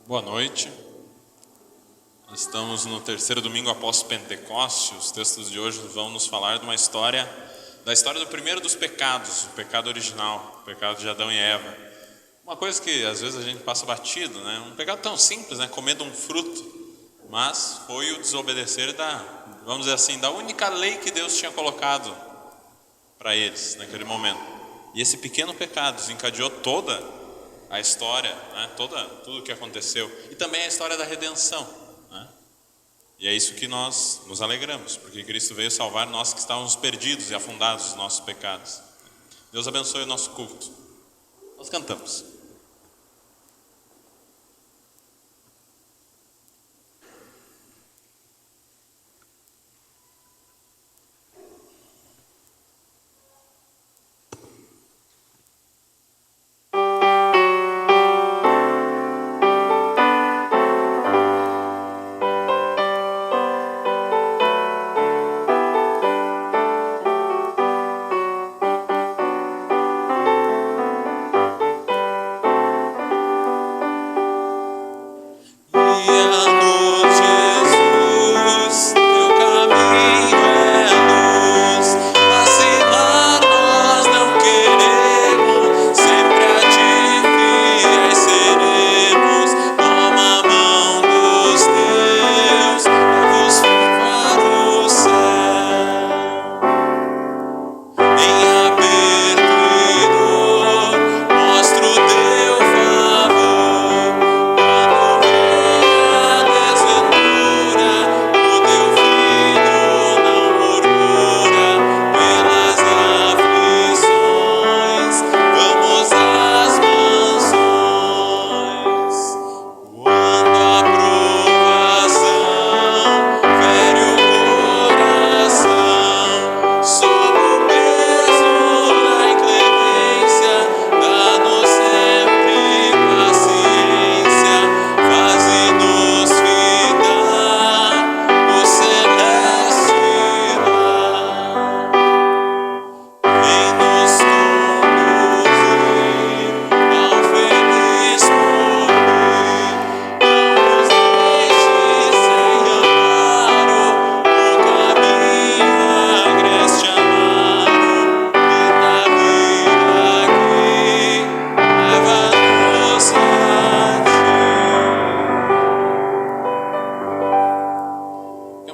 Boa noite. Nós estamos no terceiro domingo após Pentecoste. Os textos de hoje vão nos falar de uma história, da história do primeiro dos pecados, o pecado original, o pecado de Adão e Eva. Uma coisa que às vezes a gente passa batido, né? Um pecado tão simples, né? Comer de um fruto, mas foi o desobedecer vamos dizer assim, da única lei que Deus tinha colocado para eles naquele momento. E esse pequeno pecado desencadeou toda a história, né? Tudo o que aconteceu, e também a história da redenção, né? E é isso que nós nos alegramos, porque Cristo veio salvar nós que estávamos perdidos e afundados nos nossos pecados. Deus abençoe o nosso culto. Nós cantamos.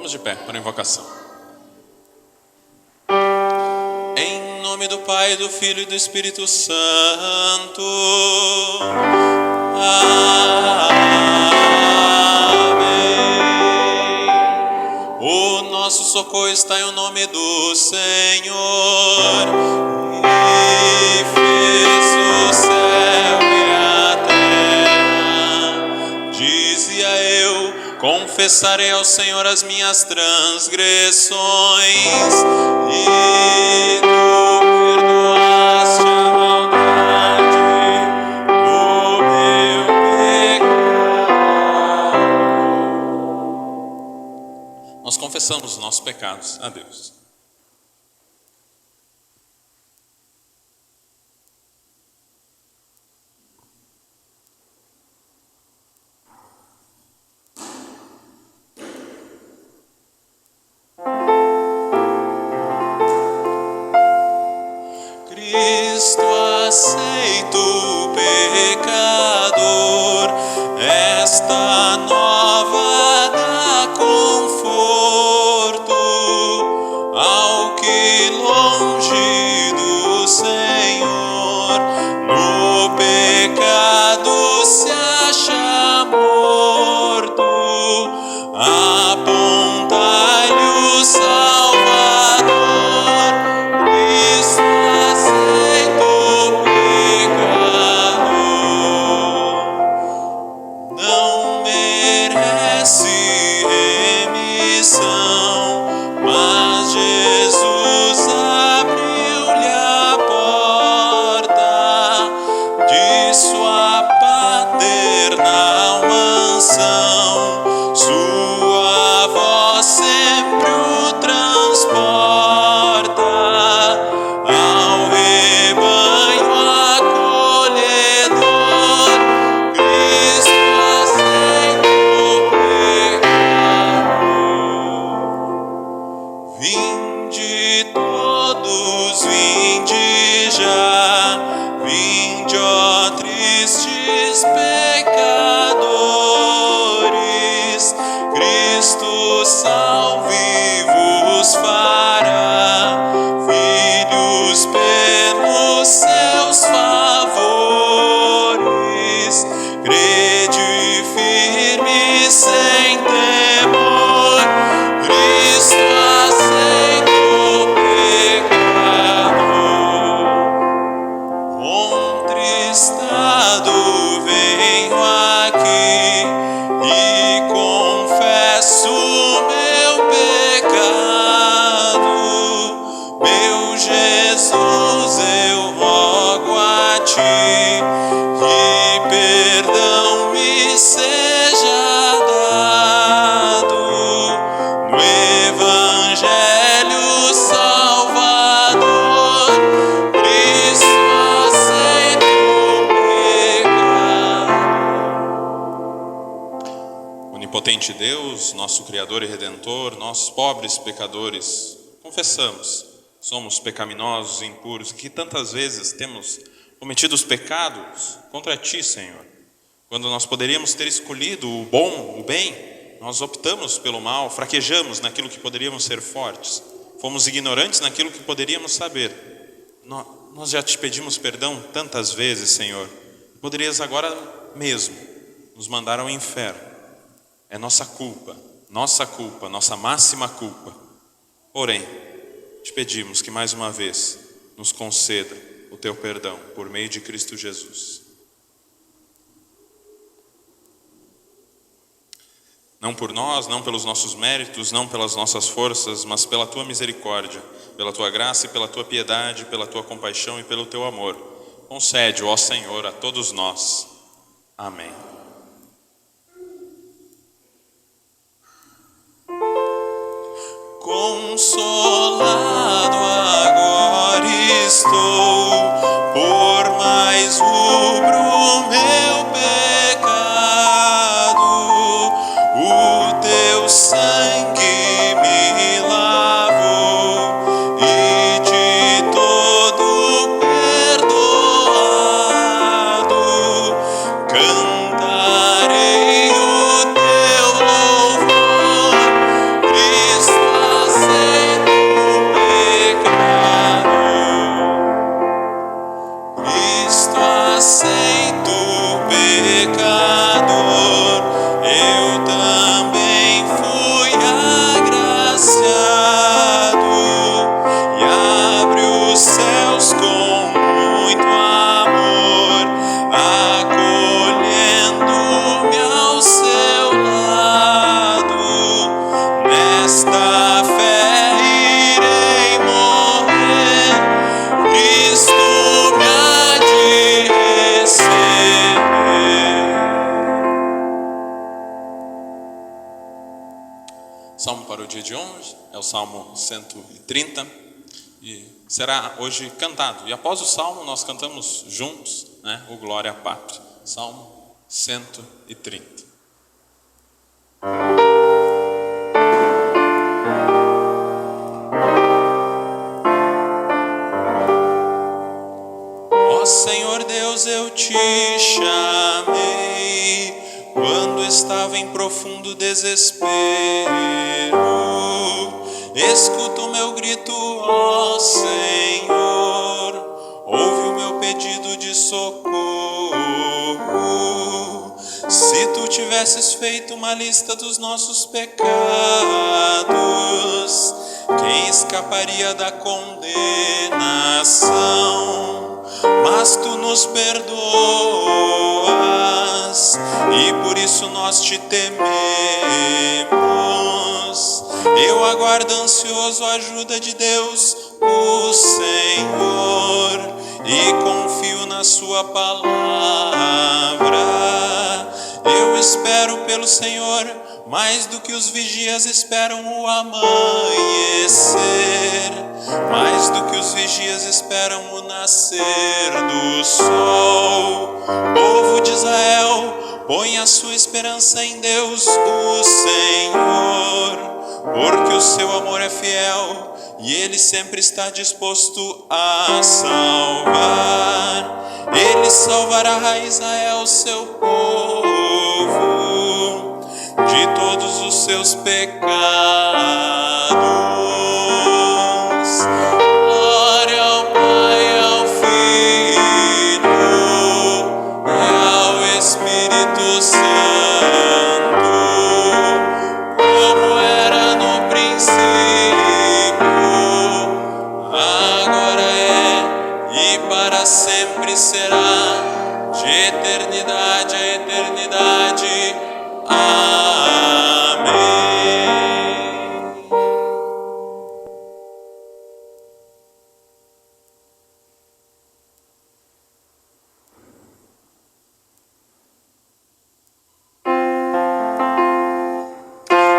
De pé para a invocação. Em nome do Pai, do Filho e do Espírito Santo. Amém. O nosso socorro está em nome do Senhor, que fez o céu e a terra. Dizia eu: confessarei ao Senhor as minhas transgressões, e tu perdoaste a maldade do meu pecado. Nós confessamos os nossos pecados a Deus. Cristo aceita o pecador, esta nova dá conforto ao que longe do Senhor no pecado se acha morto. Apontai-lhe o Salvador. Cristo aceita o pecador, não merece remissão, mas Jesus abriu-lhe a porta de sua paternal mansão. Sua voz sempre o transporta ao rebanho acolhedor. Cristo aceita pecadores, Cristo salve-vos fará, filhos pelos seus favores, crede firme sem temor, Cristo aceita o pecador. Contristado venho aqui e confesso meu pecado, meu Jesus, eu rogo a ti que perdão me seja dado no Evangelho Salvador, Cristo aceita o pecado. Onipotente Deus, nosso Criador e Redentor, nós pobres pecadores, confessamos, somos pecaminosos e impuros, que tantas vezes temos cometido os pecados contra ti, Senhor. Quando nós poderíamos ter escolhido o bom, o bem, nós optamos pelo mal, fraquejamos naquilo que poderíamos ser fortes, fomos ignorantes naquilo que poderíamos saber. Nós já te pedimos perdão tantas vezes, Senhor. Poderias agora mesmo nos mandar ao inferno. É nossa culpa, nossa máxima culpa. Porém, te pedimos que mais uma vez nos conceda o teu perdão por meio de Cristo Jesus. Não por nós, não pelos nossos méritos, não pelas nossas forças, mas pela tua misericórdia, pela tua graça e pela tua piedade, pela tua compaixão e pelo teu amor. Concede, ó Senhor, a todos nós. Amém. Consolado agora estou, por mais rubro meu pecado, o teu sangue me lavou e de todo perdoado, cantarei o teu louvor, Cristo aceita o pecado, Cristo aceita o pecador. Eu também fui agraciado e abre os céus com muito amor, acolhendo-me ao seu lado. Nesta fé irei morrer, Cristo me há de receber. Salmo para o dia de hoje é o Salmo 130 e será hoje cantado. E após o Salmo nós cantamos juntos, o Glória a Pátria. Salmo 130. Ó Senhor Deus, eu te chamei quando estava em profundo desespero. Escuta o meu grito, ó Senhor, ouve o meu pedido de socorro. Se tu tivesses feito uma lista dos nossos pecados, quem escaparia da condenação? Mas tu nos perdoas e por isso nós te tememos. Eu aguardo ansioso a ajuda de Deus, o Senhor, e confio na sua palavra. Eu espero pelo Senhor mais do que os vigias esperam o amanhecer, mais do que os vigias esperam o nascer do sol. Povo de Israel, põe a sua esperança em Deus, o Senhor, porque o seu amor é fiel e ele sempre está disposto a salvar. Ele salvará Israel, seu povo, de todos os seus pecados. Glória ao Pai, ao Filho e ao Espírito Santo, como era no princípio, agora é e para sempre será, de eternidade a eternidade. Amém.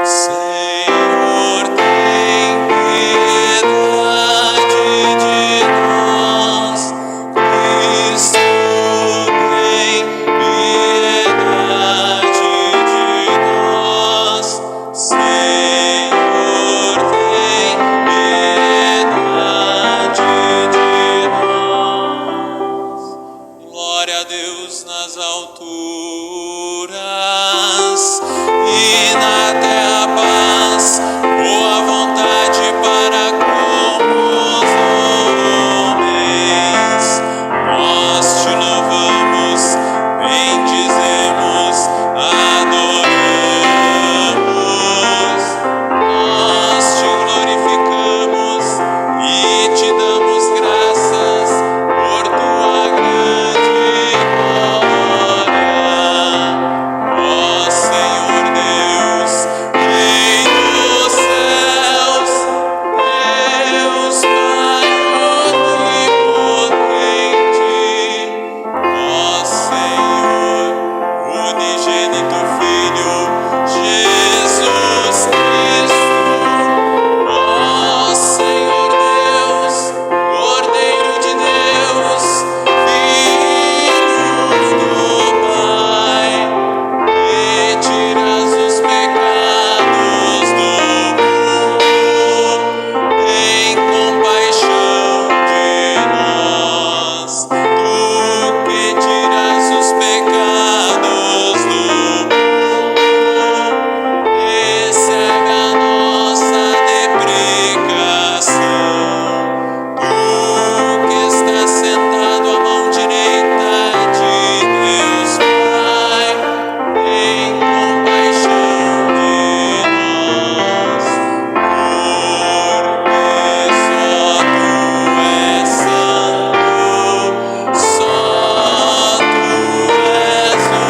Senhor, tem piedade de nós. Cristo, tem piedade de nós. Senhor, tem piedade de nós. Glória a Deus nas alturas e na terra paz, boa vontade para com os homens. Nós te louvamos, bendizemos, adoramos. Nós te glorificamos e te damos graças por tua grande glória. Ó Senhor Deus, Rei dos céus, Deus Pai onipotente, ó Senhor, unigênito Filho, Jesus Cristo, ó Senhor Deus, Cordeiro de Deus, Filho do Pai, que tiras os pecados do mundo, tem compaixão de nós. Tu que tiras os pecados do mundo, recebe a nossa deprecação. Tu que estás sentado à mão direita de Deus Pai, tem compaixão de nós, porque só tu és santo, só tu és o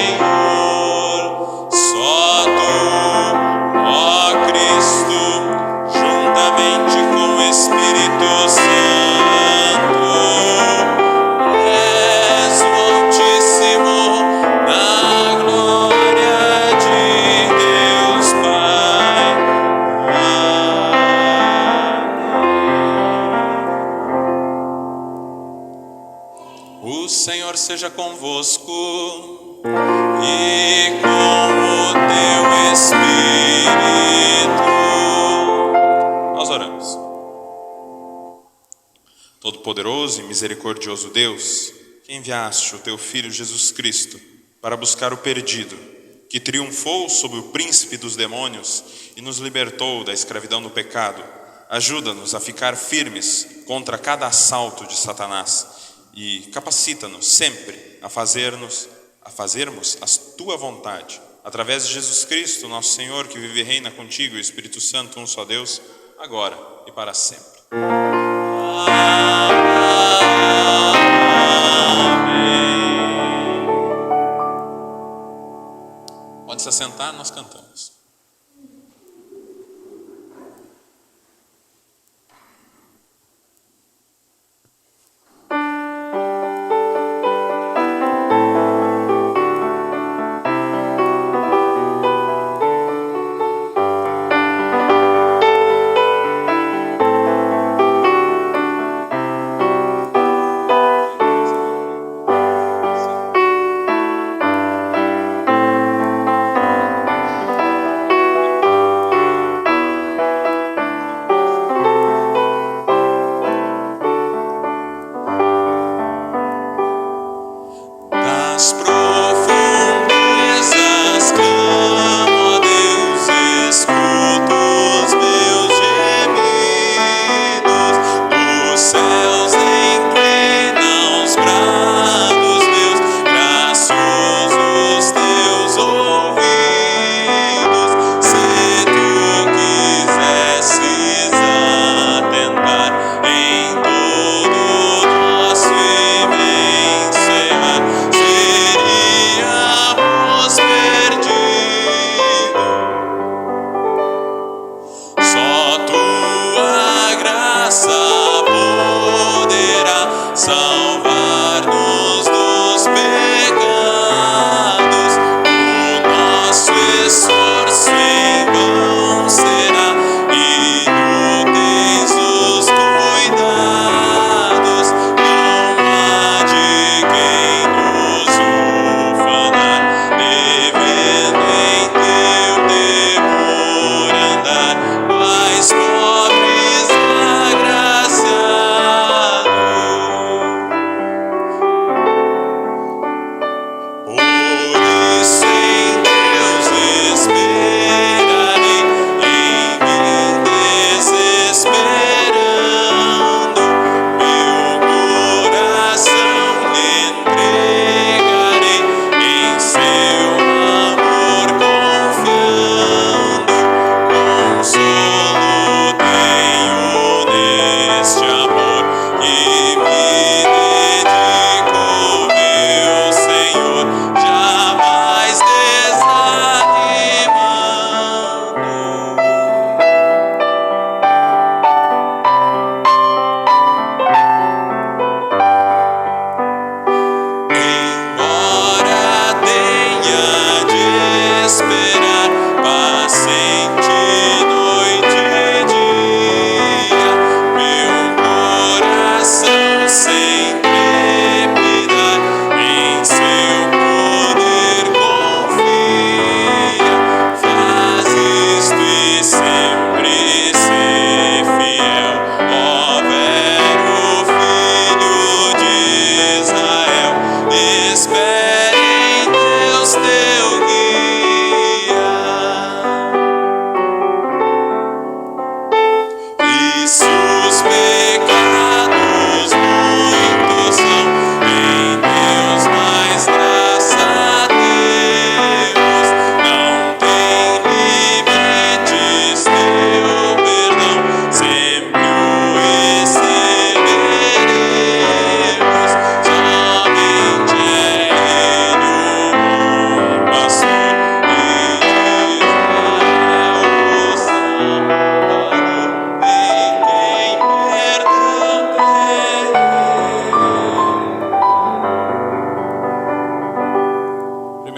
Senhor, só tu, ó Cristo, juntamente com o Espírito Santo, és o Altíssimo, na glória de Deus Pai. Amém. O Senhor seja convosco e com o teu Espírito. Nós oramos. Todo-Poderoso e misericordioso Deus, que enviaste o teu Filho Jesus Cristo para buscar o perdido, que triunfou sobre o príncipe dos demônios e nos libertou da escravidão do pecado, ajuda-nos a ficar firmes contra cada assalto de Satanás e capacita-nos sempre a fazermos a tua vontade, através de Jesus Cristo, nosso Senhor, que vive e reina contigo, e o Espírito Santo, um só Deus, agora e para sempre. Amém. Pode se assentar, nós cantamos.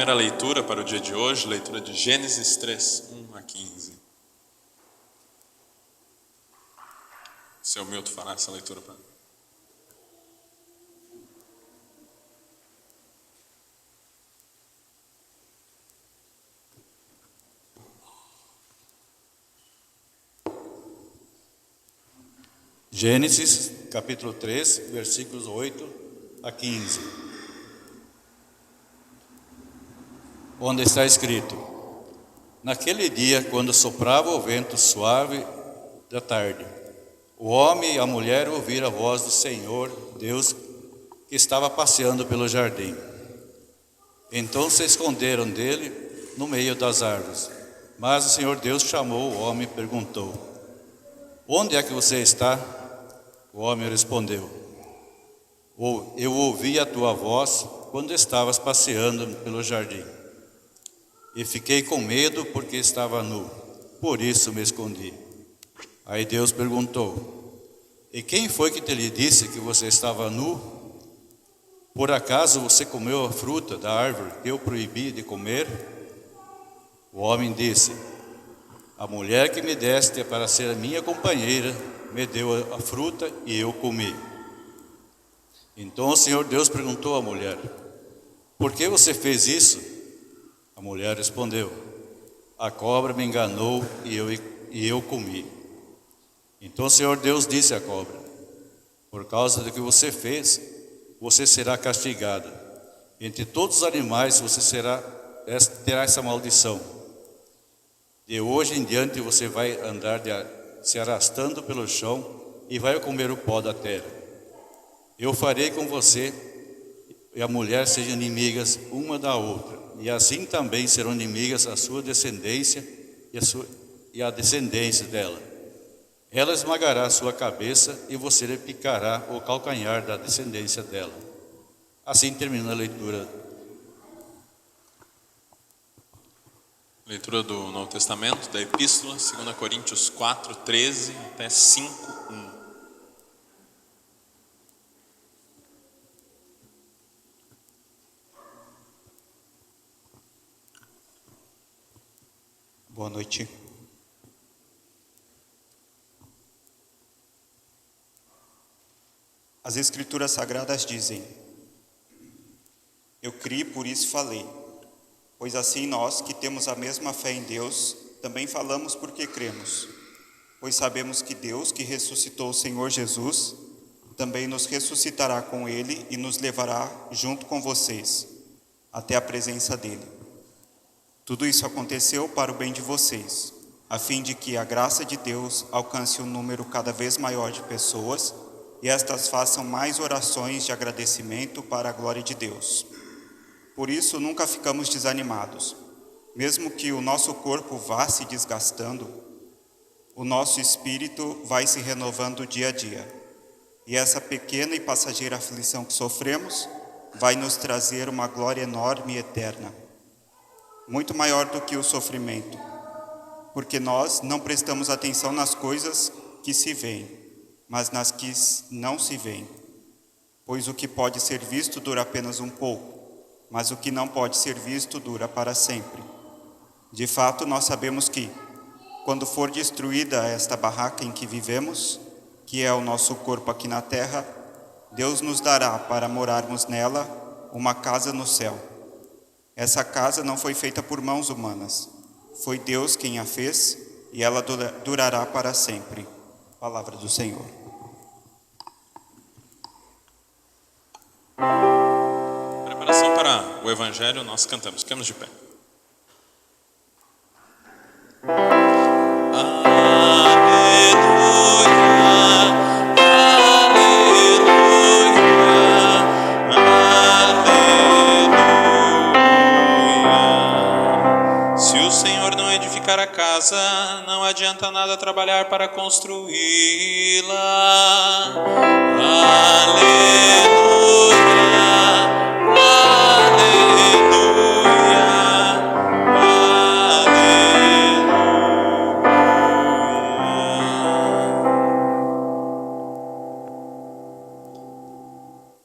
primeira leitura para o dia de hoje, leitura de Gênesis 3, 1 a 15. O seu Milton fará essa leitura para mim. Gênesis, capítulo 3, versículos 8 a 15. Onde está escrito: naquele dia, quando soprava o vento suave da tarde, o homem e a mulher ouviram a voz do Senhor Deus que estava passeando pelo jardim. Então se esconderam dele no meio das árvores. Mas o Senhor Deus chamou o homem e perguntou: onde é que você está? O homem respondeu: eu ouvi a tua voz quando estavas passeando pelo jardim. E fiquei com medo porque estava nu, por isso me escondi. Aí Deus perguntou: e quem foi que te disse que você estava nu? Por acaso você comeu a fruta da árvore que eu proibi de comer? O homem disse: a mulher que me deste para ser a minha companheira me deu a fruta e eu comi. Então o Senhor Deus perguntou à mulher: por que você fez isso? A mulher respondeu: a cobra me enganou e eu comi. Então o Senhor Deus disse à cobra: por causa do que você fez, você será castigada. Entre todos os animais você terá essa maldição. De hoje em diante você vai andar se arrastando pelo chão e vai comer o pó da terra. Eu farei com você e a mulher sejam inimigas uma da outra, e assim também serão inimigas a sua descendência e a descendência dela. Ela esmagará a sua cabeça e você lhe picará o calcanhar da descendência dela. Assim termina a leitura. Leitura do Novo Testamento, da Epístola, 2 Coríntios 4, 13 até 5, 1. Boa noite. As Escrituras Sagradas dizem: eu criei, por isso falei. Pois assim nós, que temos a mesma fé em Deus, também falamos porque cremos. Pois sabemos que Deus, que ressuscitou o Senhor Jesus, também nos ressuscitará com Ele e nos levará junto com vocês, até a presença dEle. Tudo isso aconteceu para o bem de vocês, a fim de que a graça de Deus alcance um número cada vez maior de pessoas e estas façam mais orações de agradecimento para a glória de Deus. Por isso nunca ficamos desanimados. Mesmo que o nosso corpo vá se desgastando, o nosso espírito vai se renovando dia a dia. E essa pequena e passageira aflição que sofremos vai nos trazer uma glória enorme e eterna, muito maior do que o sofrimento, porque nós não prestamos atenção nas coisas que se veem, mas nas que não se veem. Pois o que pode ser visto dura apenas um pouco, mas o que não pode ser visto dura para sempre. De fato, nós sabemos que, quando for destruída esta barraca em que vivemos, que é o nosso corpo aqui na terra, Deus nos dará para morarmos nela uma casa no céu. Essa casa não foi feita por mãos humanas, foi Deus quem a fez e ela durará para sempre. Palavra do Senhor. Preparação para o Evangelho, nós cantamos. Ficamos de pé. Se o Senhor não edificar a casa, não adianta nada trabalhar para construí-la. Aleluia.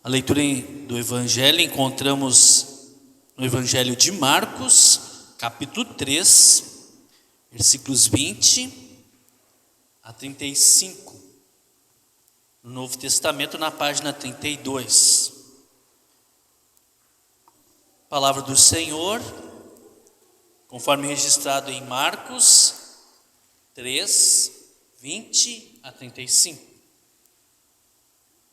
A leitura do Evangelho encontramos no Evangelho de Marcos, capítulo 3, versículos 20 a 35. No Novo Testamento, na página 32. Palavra do Senhor, conforme registrado em Marcos 3, 20 a 35.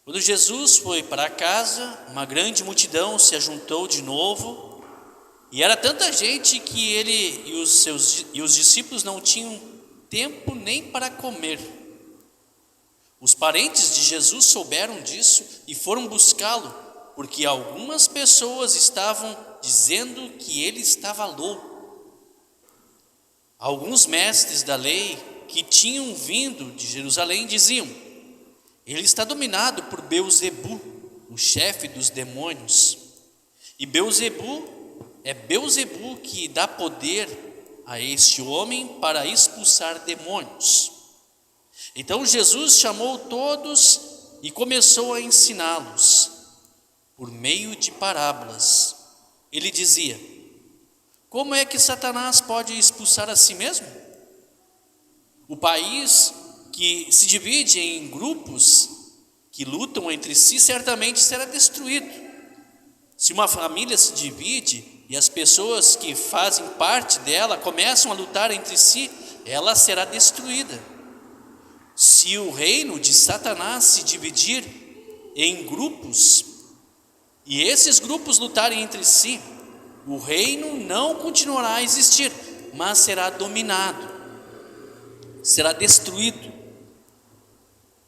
Quando Jesus foi para casa, uma grande multidão se ajuntou de novo, e era tanta gente que ele e os discípulos não tinham tempo nem para comer. Os parentes de Jesus souberam disso e foram buscá-lo, porque algumas pessoas estavam dizendo que ele estava louco. Alguns mestres da lei que tinham vindo de Jerusalém diziam: ele está dominado por Beelzebu, o chefe dos demônios. E Beelzebu que dá poder a este homem para expulsar demônios. Então Jesus chamou todos e começou a ensiná-los por meio de parábolas. Ele dizia: como é que Satanás pode expulsar a si mesmo? O país que se divide em grupos que lutam entre si certamente será destruído. Se uma família se divide e as pessoas que fazem parte dela começam a lutar entre si, ela será destruída. Se o reino de Satanás se dividir em grupos e esses grupos lutarem entre si, o reino não continuará a existir, mas será dominado, será destruído.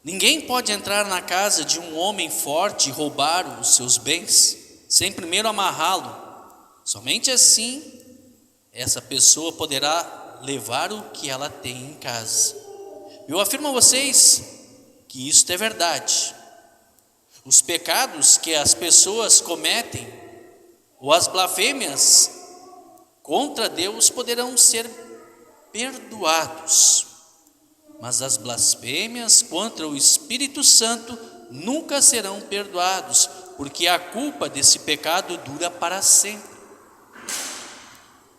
Ninguém pode entrar na casa de um homem forte e roubar os seus bens, sem primeiro amarrá-lo. Somente assim, essa pessoa poderá levar o que ela tem em casa. Eu afirmo a vocês que isto é verdade. Os pecados que as pessoas cometem, ou as blasfêmias contra Deus, poderão ser perdoados, mas as blasfêmias contra o Espírito Santo nunca serão perdoados, porque a culpa desse pecado dura para sempre.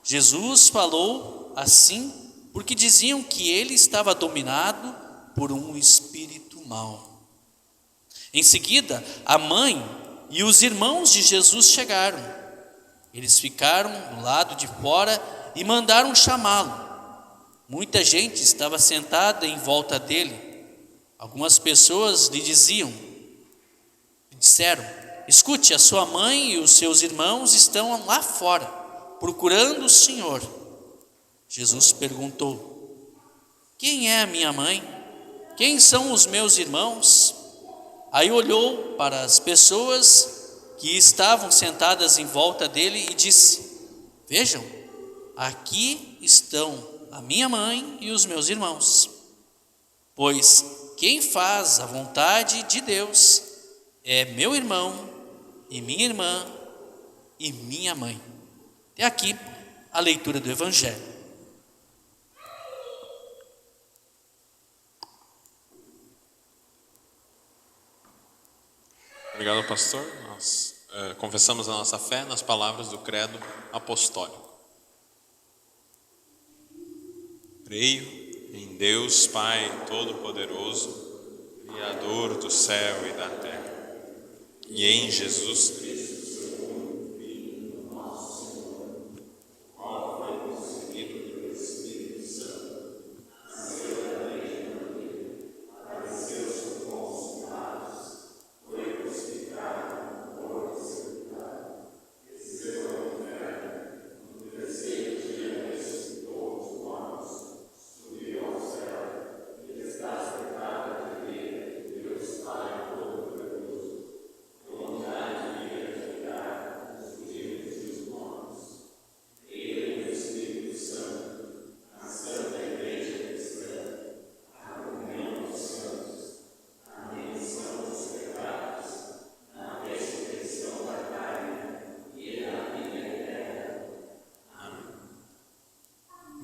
Jesus falou assim porque diziam que ele estava dominado por um espírito mau. Em seguida, a mãe e os irmãos de Jesus chegaram. Eles ficaram do lado de fora e mandaram chamá-lo. Muita gente estava sentada em volta dele. Algumas pessoas lhe disseram: escute, a sua mãe e os seus irmãos estão lá fora, procurando o Senhor. Jesus perguntou: quem é a minha mãe? Quem são os meus irmãos? Aí olhou para as pessoas que estavam sentadas em volta dele e disse: vejam, aqui estão a minha mãe e os meus irmãos. Pois quem faz a vontade de Deus é meu irmão e minha irmã e minha mãe. Até aqui a leitura do Evangelho. Obrigado, pastor. Nós confessamos a nossa fé nas palavras do credo apostólico. Creio em Deus Pai Todo-Poderoso, Criador do céu e da terra, e em Jesus Cristo,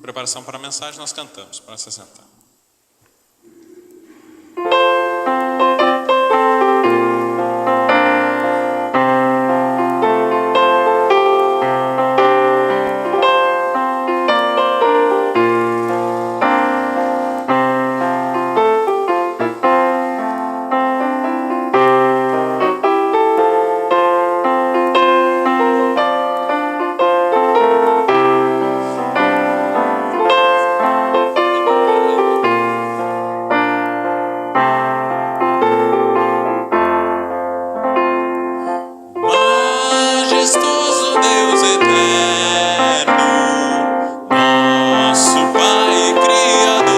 preparação para a mensagem, nós cantamos para se sentar. Deus eterno, nosso Pai Criador,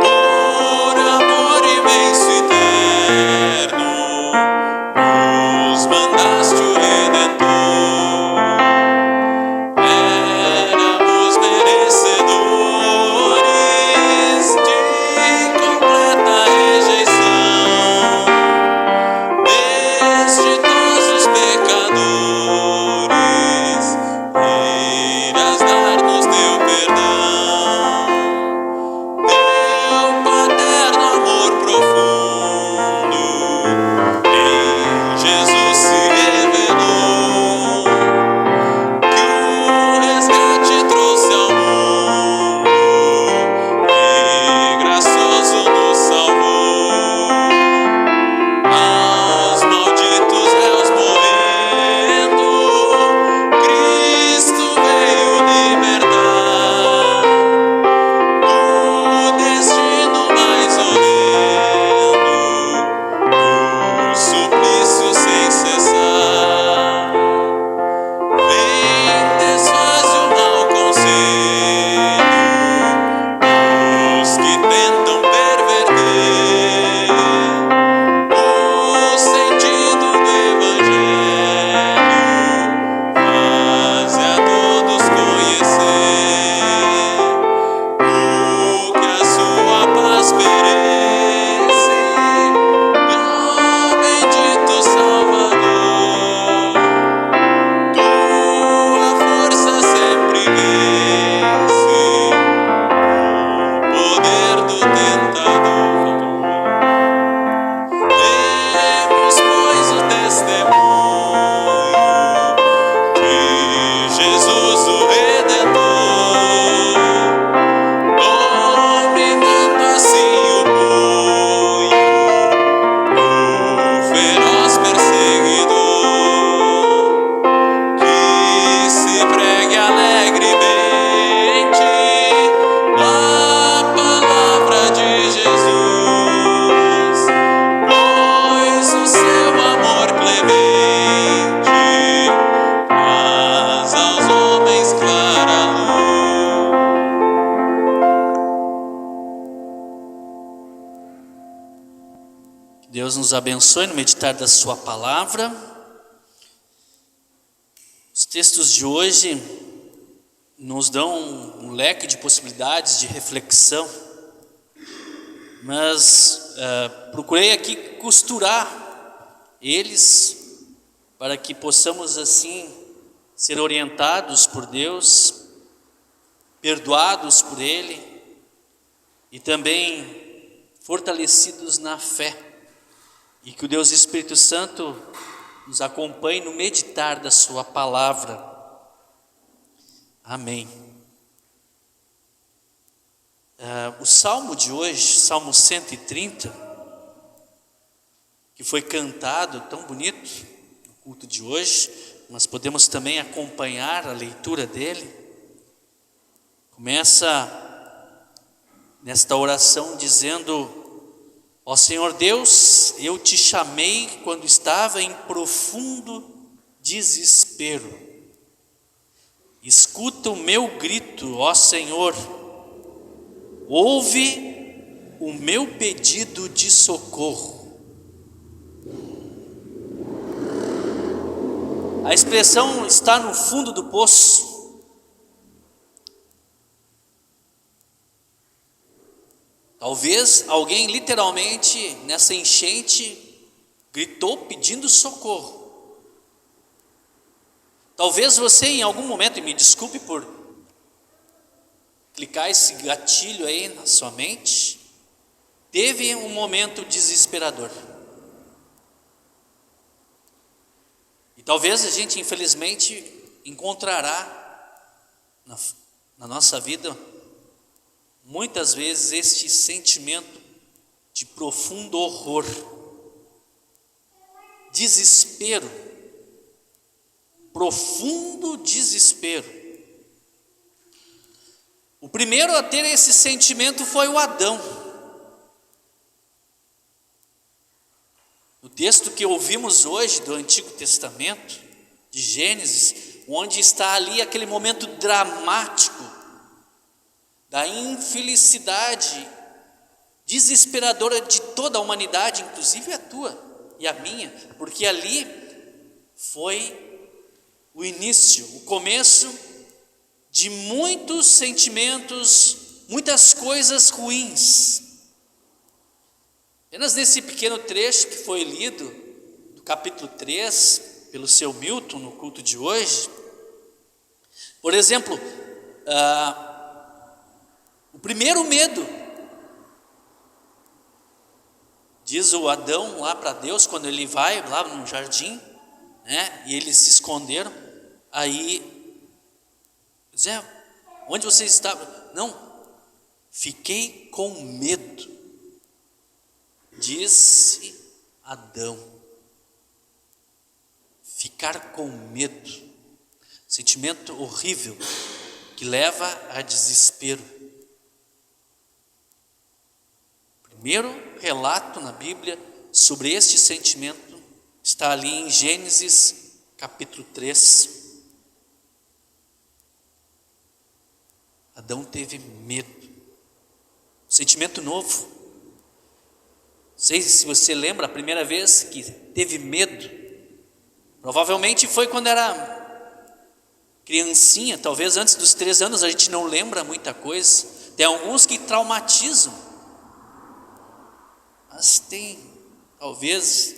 por amor imenso e eterno, nos mandaste o Redentor. Éramos merecedores de completa rejeição, desditosos pecadores, irás dar-nos teu perdão. Teu paterno amor profundo em Jesus se revelou, que o resgate trouxe ao mundo e gracioso nos salvou. Aos malditos réus morrendo, Cristo veio libertar do destino mais horrendo, do suplício sem cessar. Vem, desfaz o mau conselho dos que tentam perverter o sentido do Evangelho, faze a todos conhecer o que a sua paz merece. Ó bendito Salvador, tua força sempre vence o poder do tentador. Demos, pois, o testemunho de Jesus o Redentor, dominando assim o punho do feroz perseguidor. Que se pregue alegremente a palavra de Jesus, pois o seu amor clemente traz aos homens clara luz. Que Deus nos abençoe no meditar da sua palavra. Os textos de hoje nos dão um leque de possibilidades de reflexão, mas procurei aqui costurar eles para que possamos assim ser orientados por Deus, perdoados por Ele e também fortalecidos na fé, e que o Deus Espírito Santo nos acompanhe no meditar da sua palavra. Amém. O salmo de hoje, Salmo 130, que foi cantado tão bonito no culto de hoje, nós podemos também acompanhar a leitura dele. Começa nesta oração dizendo: ó Senhor Deus, eu te chamei quando estava em profundo desespero. Escuta o meu grito, ó Senhor, ouve o meu pedido de socorro. A expressão está no fundo do poço. Talvez alguém literalmente nessa enchente gritou pedindo socorro. Talvez você em algum momento, e me desculpe por clicar esse gatilho aí na sua mente, teve um momento desesperador. E talvez a gente infelizmente encontrará na nossa vida muitas vezes este sentimento de profundo horror, desespero, profundo desespero. O primeiro a ter esse sentimento foi o Adão. No texto que ouvimos hoje do Antigo Testamento, de Gênesis, onde está ali aquele momento dramático da infelicidade desesperadora de toda a humanidade, inclusive a tua e a minha, porque ali foi o início, o começo de muitos sentimentos, muitas coisas ruins. Apenas nesse pequeno trecho que foi lido, do capítulo 3, pelo seu Milton no culto de hoje, por exemplo, o primeiro medo, diz o Adão lá para Deus, quando ele vai lá no jardim, né, e eles se esconderam, aí, Zé, onde você estava? Não, fiquei com medo, disse Adão. Ficar com medo, sentimento horrível que leva a desespero. Primeiro relato na Bíblia sobre este sentimento está ali em Gênesis capítulo 3. Adão teve medo, sentimento novo. Não sei se você lembra a primeira vez que teve medo. Provavelmente foi quando era criancinha, talvez antes dos 3 anos, a gente não lembra muita coisa. Tem alguns que traumatizam, mas tem talvez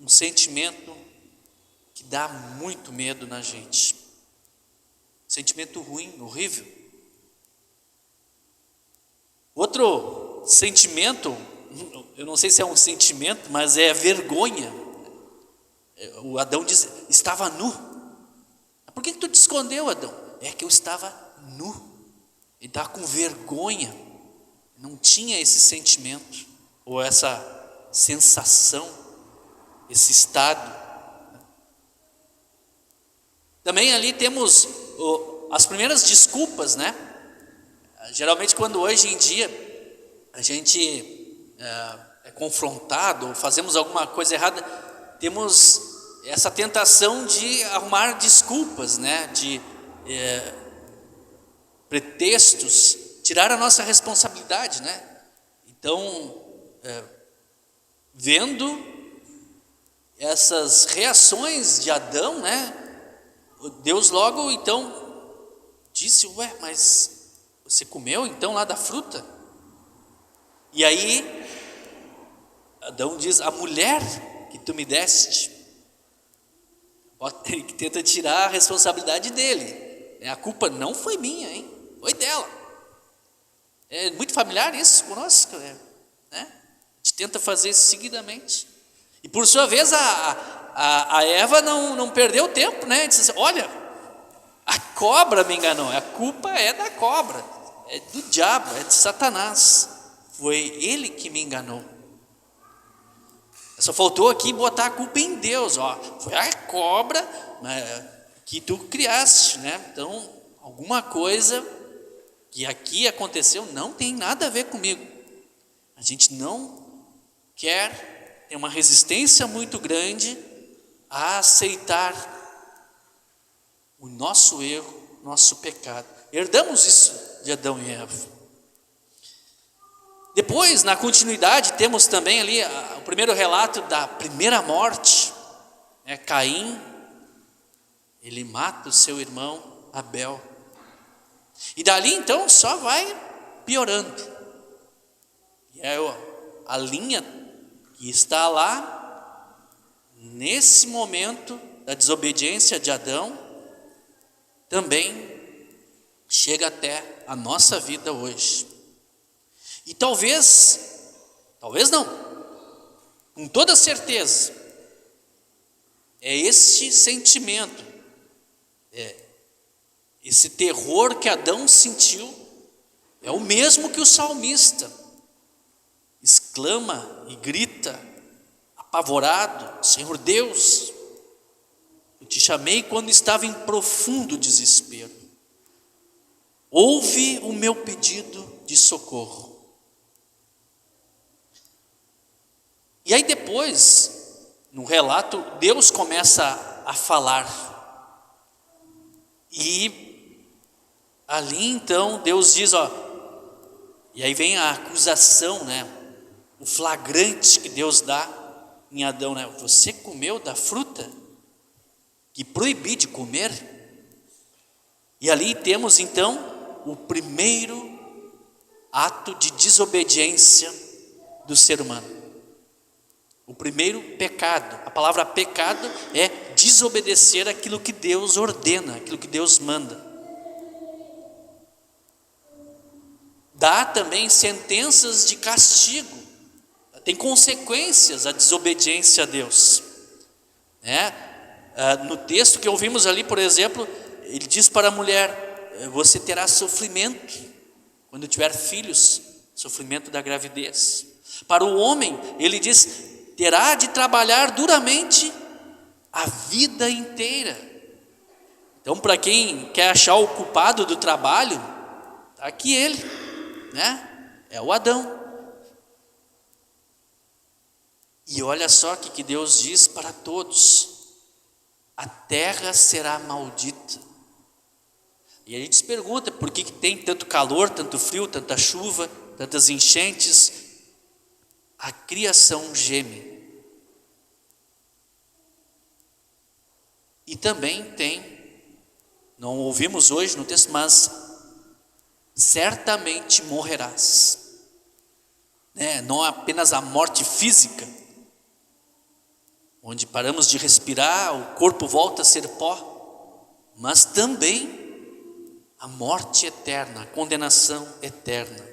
um sentimento que dá muito medo na gente. Sentimento ruim, horrível. Outro sentimento, eu não sei se é um sentimento, mas é vergonha. O Adão diz, estava nu. Por que tu te escondeu, Adão? É que eu estava nu. Ele estava com vergonha. Não tinha esse sentimento, ou essa sensação, esse estado. Também ali temos as primeiras desculpas, né? Geralmente quando hoje em dia a gente é confrontado, ou fazemos alguma coisa errada, temos essa tentação de arrumar desculpas, né? De pretextos, tirar a nossa responsabilidade, né? Então, vendo essas reações de Adão, né? Deus logo então disse, ué, mas você comeu então lá da fruta? E aí Adão diz, a mulher que tu me deste, que tenta tirar a responsabilidade dele. A culpa não foi minha, hein? Foi dela. É muito familiar isso conosco, né? A gente tenta fazer isso seguidamente. E por sua vez a Eva não perdeu tempo, né? Disse assim, olha, a cobra me enganou. A culpa é da cobra, é do diabo, é de Satanás. Foi ele que me enganou. Só faltou aqui botar a culpa em Deus, ó. Foi a cobra que tu criaste, né? Então, alguma coisa que aqui aconteceu não tem nada a ver comigo. A gente não quer, tem uma resistência muito grande a aceitar o nosso erro, nosso pecado. Herdamos isso de Adão e Eva. Depois, na continuidade, temos também ali o primeiro relato da primeira morte. Caim, ele mata o seu irmão Abel. E dali então só vai piorando. E é a linha que está lá, nesse momento da desobediência de Adão, também chega até a nossa vida hoje. E talvez não, com toda certeza, é esse sentimento, esse terror que Adão sentiu, é o mesmo que o salmista exclama e grita, apavorado, Senhor Deus, eu te chamei quando estava em profundo desespero, ouve o meu pedido de socorro. E aí depois, no relato, Deus começa a falar. E ali então Deus diz, e aí vem a acusação, né? O flagrante que Deus dá em Adão, né? Você comeu da fruta que proibi de comer? E ali temos então o primeiro ato de desobediência do ser humano. O primeiro pecado. A palavra pecado é desobedecer aquilo que Deus ordena, aquilo que Deus manda. Dá também sentenças de castigo. Tem consequências a desobediência a Deus. No texto que ouvimos ali, por exemplo, ele diz para a mulher: você terá sofrimento quando tiver filhos, sofrimento da gravidez. Para o homem, ele diz: terá de trabalhar duramente a vida inteira. Então, para quem quer achar o culpado do trabalho, está aqui ele, né? É o Adão. E olha só o que Deus diz para todos: a terra será maldita. E a gente se pergunta por que tem tanto calor, tanto frio, tanta chuva, tantas enchentes. A criação geme. E também tem, não ouvimos hoje no texto, mas certamente morrerás. Não apenas a morte física, onde paramos de respirar, o corpo volta a ser pó, mas também a morte eterna, a condenação eterna.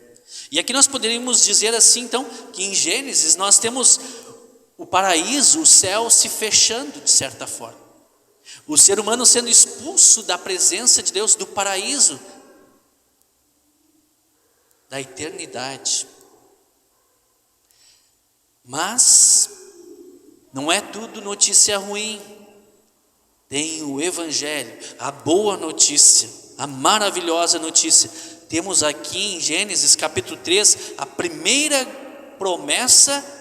E aqui nós poderíamos dizer assim, então, que em Gênesis nós temos o paraíso, o céu se fechando de certa forma. O ser humano sendo expulso da presença de Deus, do paraíso, da eternidade. Mas não é tudo notícia ruim. Tem o Evangelho, a boa notícia, a maravilhosa notícia. Temos aqui em Gênesis capítulo 3 a primeira promessa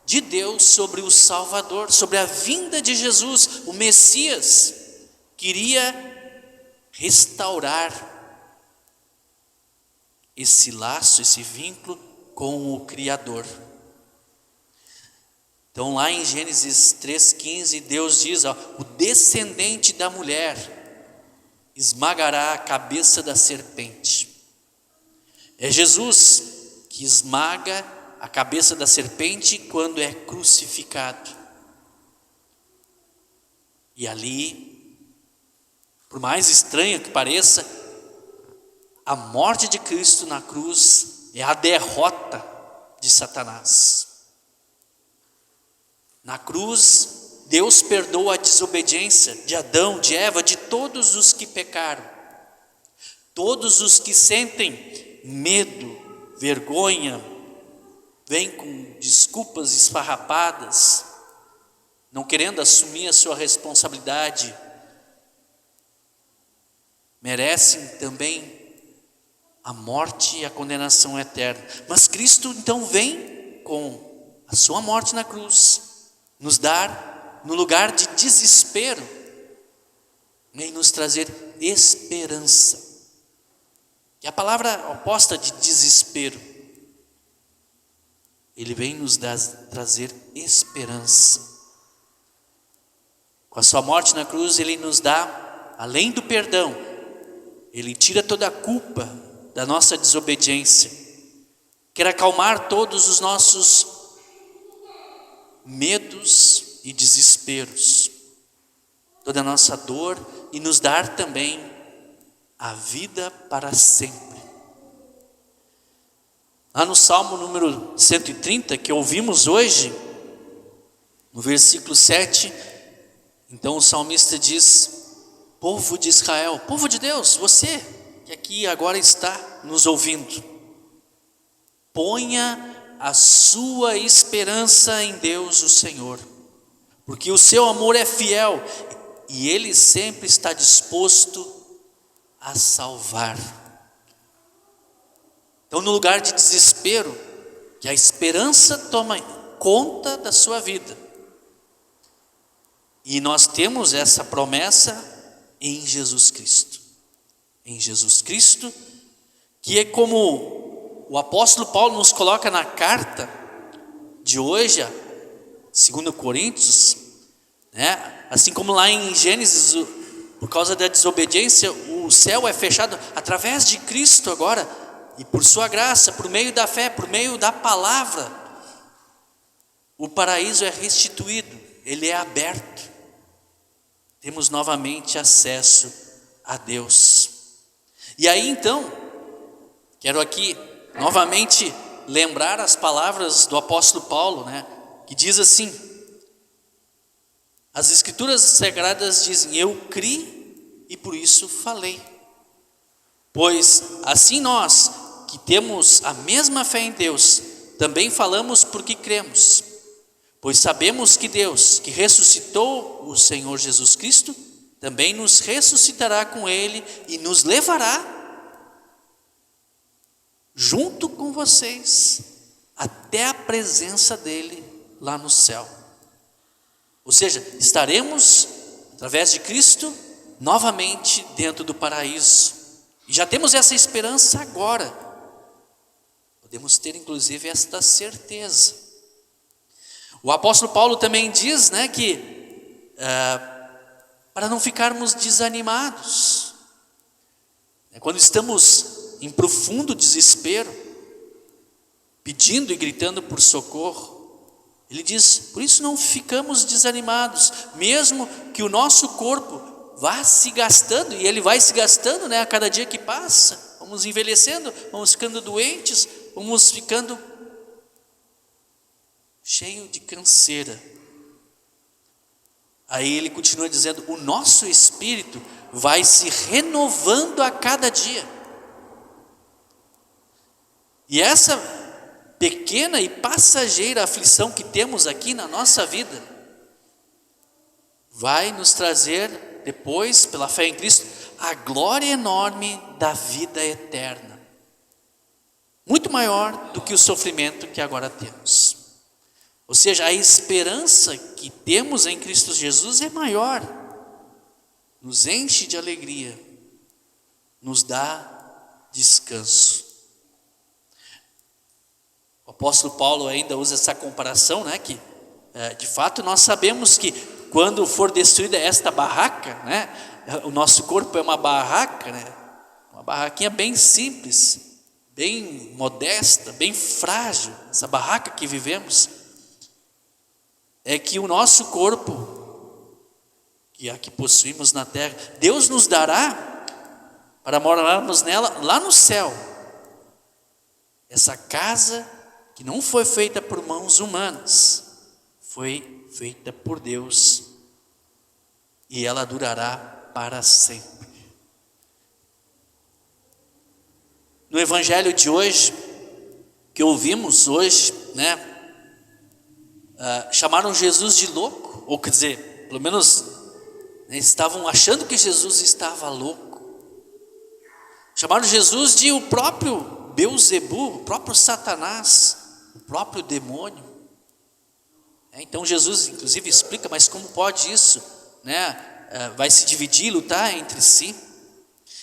de Deus sobre o Salvador, sobre a vinda de Jesus, o Messias, que iria restaurar esse laço, esse vínculo com o Criador. Então lá em Gênesis 3,15, Deus diz, o descendente da mulher esmagará a cabeça da serpente. É Jesus que esmaga a cabeça da serpente quando é crucificado. E ali, por mais estranho que pareça, a morte de Cristo na cruz é a derrota de Satanás. Na cruz, Deus perdoa a desobediência de Adão, de Eva, de todos os que pecaram. Todos os que sentem medo, vergonha, vêm com desculpas esfarrapadas, não querendo assumir a sua responsabilidade, merecem também a morte e a condenação eterna. Mas Cristo então vem com a sua morte na cruz, nos dar, no lugar de desespero, vem nos trazer esperança. E a palavra oposta de desespero, ele vem nos trazer esperança. Com a sua morte na cruz, ele nos dá, além do perdão, ele tira toda a culpa da nossa desobediência, quer acalmar todos os nossos medos e desesperos, toda a nossa dor, e nos dar também a vida para sempre. Lá no Salmo número 130, que ouvimos hoje, no versículo 7, então o salmista diz: povo de Israel, povo de Deus, você que aqui agora está nos ouvindo, ponha a sua esperança em Deus o Senhor, porque o seu amor é fiel e Ele sempre está disposto a salvar. Então, no lugar de desespero, que a esperança toma conta da sua vida, E nós temos essa promessa em Jesus Cristo. Em Jesus Cristo, que é como o apóstolo Paulo nos coloca na carta de hoje, 2 Coríntios, né? Assim como lá em Gênesis, por causa da desobediência, o céu é fechado através de Cristo agora, e por sua graça, por meio da fé, por meio da palavra, o paraíso é restituído, ele é aberto. Temos novamente acesso a Deus. E aí então, quero aqui novamente lembrar as palavras do apóstolo Paulo, né? Que diz assim: as escrituras sagradas dizem, eu criei e por isso falei. Pois assim nós, que temos a mesma fé em Deus, também falamos porque cremos. Pois sabemos que Deus, que ressuscitou o Senhor Jesus Cristo, também nos ressuscitará com Ele e nos levará junto com vocês até a presença dEle lá no céu. Ou seja, estaremos, através de Cristo, novamente dentro do paraíso. E já temos essa esperança agora. Podemos ter inclusive esta certeza. O apóstolo Paulo também diz, né, que para não ficarmos desanimados, quando estamos em profundo desespero, pedindo e gritando por socorro, ele diz, por isso não ficamos desanimados, mesmo que o nosso corpo vá se gastando, e ele vai se gastando, né, a cada dia que passa, vamos envelhecendo, vamos ficando doentes, vamos ficando cheio de canseira. Aí ele continua dizendo, o nosso espírito vai se renovando a cada dia. E essa pequena e passageira aflição que temos aqui na nossa vida vai nos trazer depois, pela fé em Cristo, a glória enorme da vida eterna, muito maior do que o sofrimento que agora temos. Ou seja, a esperança que temos em Cristo Jesus é maior, nos enche de alegria, nos dá descanso. O apóstolo Paulo ainda usa essa comparação, né, que de fato nós sabemos que quando for destruída esta barraca, né, o nosso corpo é uma barraca, né, uma barraquinha bem simples, bem modesta, bem frágil, essa barraca que vivemos, é que o nosso corpo, que é a que possuímos na terra, Deus nos dará para morarmos nela lá no céu, essa casa que não foi feita por mãos humanas, foi feita por Deus, e ela durará para sempre. No evangelho de hoje, que ouvimos hoje, né, chamaram Jesus de louco, ou quer dizer, pelo menos, né, estavam achando que Jesus estava louco. Chamaram Jesus de o próprio Beelzebu, o próprio Satanás, o próprio demônio. Então Jesus inclusive explica, mas como pode isso, né? Vai se dividir, lutar entre si.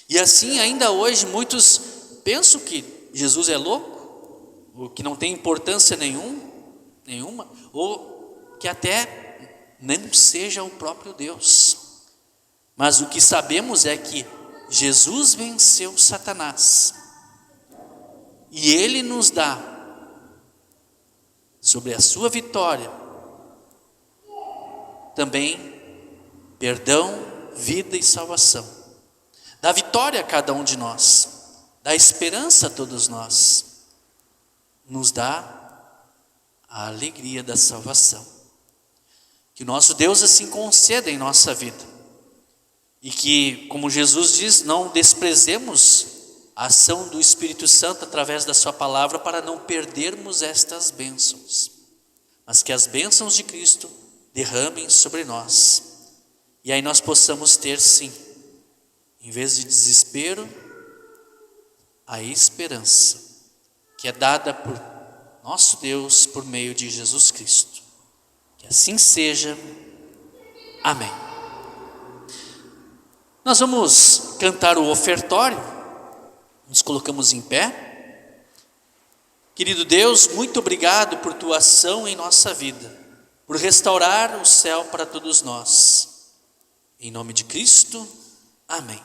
E assim ainda hoje muitos pensam que Jesus é louco, ou que não tem importância nenhuma, ou que até não seja o próprio Deus. Mas o que sabemos é que Jesus venceu Satanás, e Ele nos dá, sobre a sua vitória, também perdão, vida e salvação. Dá vitória a cada um de nós, dá esperança a todos nós, nos dá a alegria da salvação. Que o nosso Deus assim conceda em nossa vida, e que, como Jesus diz, não desprezemos a ação do Espírito Santo através da sua palavra para não perdermos estas bênçãos, mas que as bênçãos de Cristo derramem sobre nós, e aí nós possamos ter sim, em vez de desespero, a esperança que é dada por nosso Deus por meio de Jesus Cristo. Que assim seja. Amém. Nós vamos cantar o ofertório, nos colocamos em pé. Querido Deus, muito obrigado por tua ação em nossa vida, por restaurar o céu para todos nós. Em nome de Cristo, amém.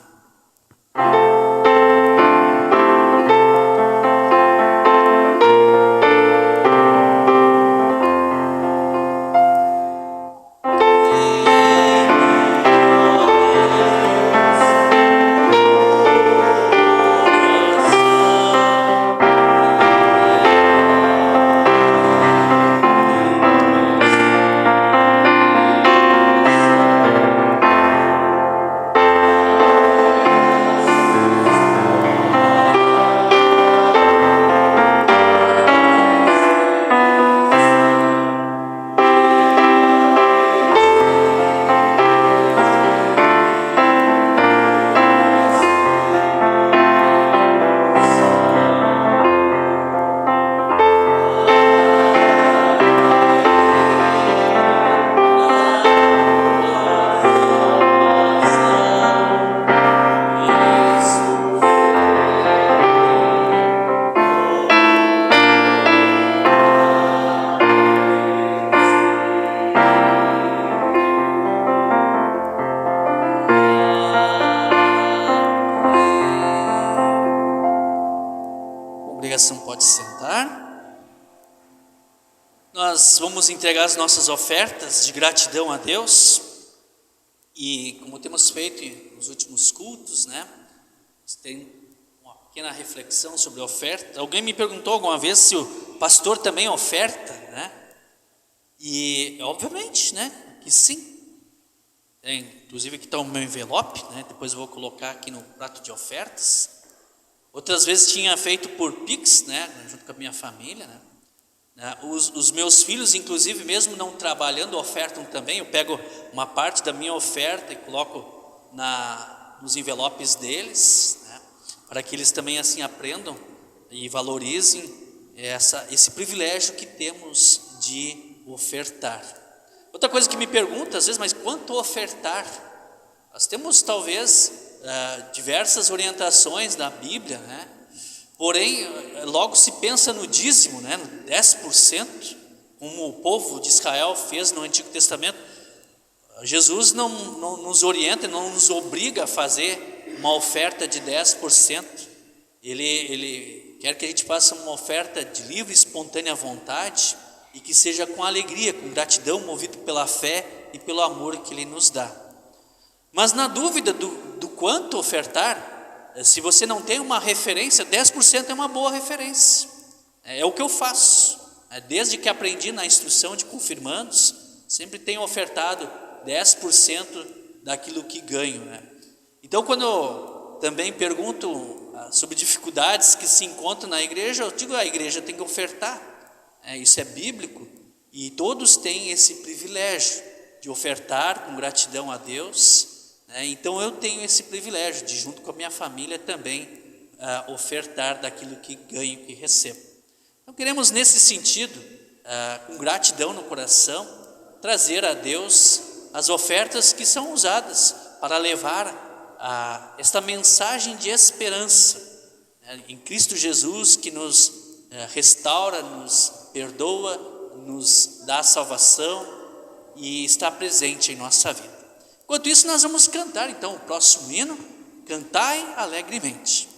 Pode sentar. Nós vamos entregar as nossas ofertas de gratidão a Deus. E como temos feito nos últimos cultos, né? Tem uma pequena reflexão sobre a oferta. Alguém me perguntou alguma vez se o pastor também oferta, né? E obviamente, né? Que sim. Inclusive aqui está o meu envelope, né? Depois eu vou colocar aqui no prato de ofertas. Outras vezes tinha feito por Pix, né, junto com a minha família, né. Os meus filhos, inclusive, mesmo não trabalhando, ofertam também. Eu pego uma parte da minha oferta e coloco nos envelopes deles, né, para que eles também assim aprendam e valorizem esse privilégio que temos de ofertar. Outra coisa que me pergunta às vezes, mas quanto ofertar? Nós temos talvez diversas orientações da Bíblia, né? Porém, logo se pensa no dízimo, né? No 10%, como o povo de Israel fez no Antigo Testamento. Jesus não nos orienta, não nos obriga a fazer uma oferta de 10%. Ele quer que a gente faça uma oferta de livre e espontânea vontade e que seja com alegria, com gratidão, movido pela fé e pelo amor que Ele nos dá. Mas na dúvida do quanto ofertar, se você não tem uma referência, 10% é uma boa referência. É o que eu faço. Desde que aprendi na instrução de confirmandos, sempre tenho ofertado 10% daquilo que ganho, né? Então, quando eu também pergunto sobre dificuldades que se encontram na igreja, eu digo, a igreja tem que ofertar. Isso é bíblico e todos têm esse privilégio de ofertar com gratidão a Deus. Então eu tenho esse privilégio de, junto com a minha família, também ofertar daquilo que ganho, que recebo. Então queremos nesse sentido, com gratidão no coração, trazer a Deus as ofertas que são usadas para levar esta mensagem de esperança, em Cristo Jesus, que nos restaura, nos perdoa, nos dá salvação e está presente em nossa vida. Enquanto isso, nós vamos cantar então o próximo hino, Cantai Alegremente.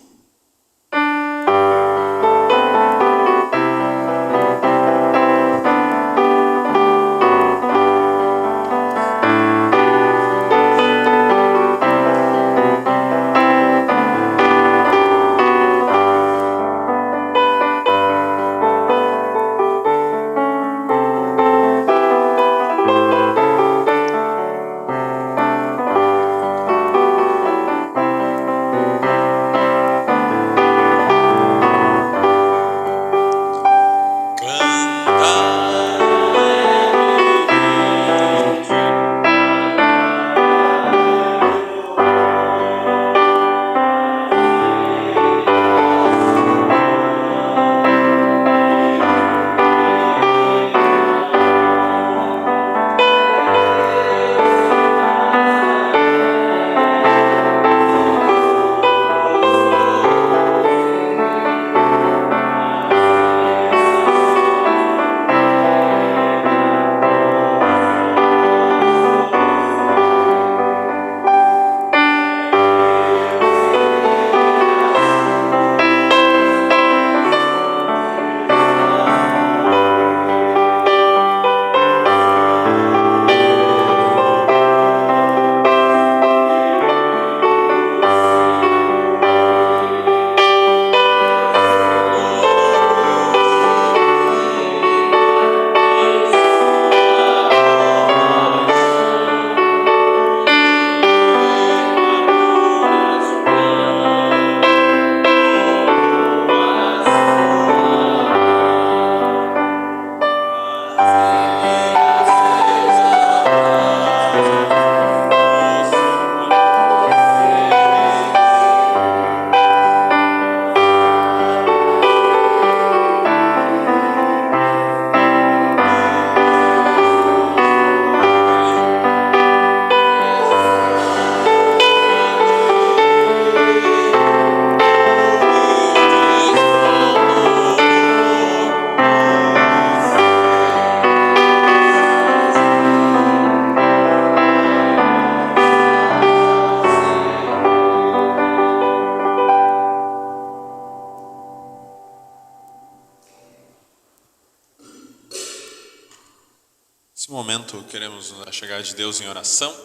momento queremos nos chegar de Deus em oração,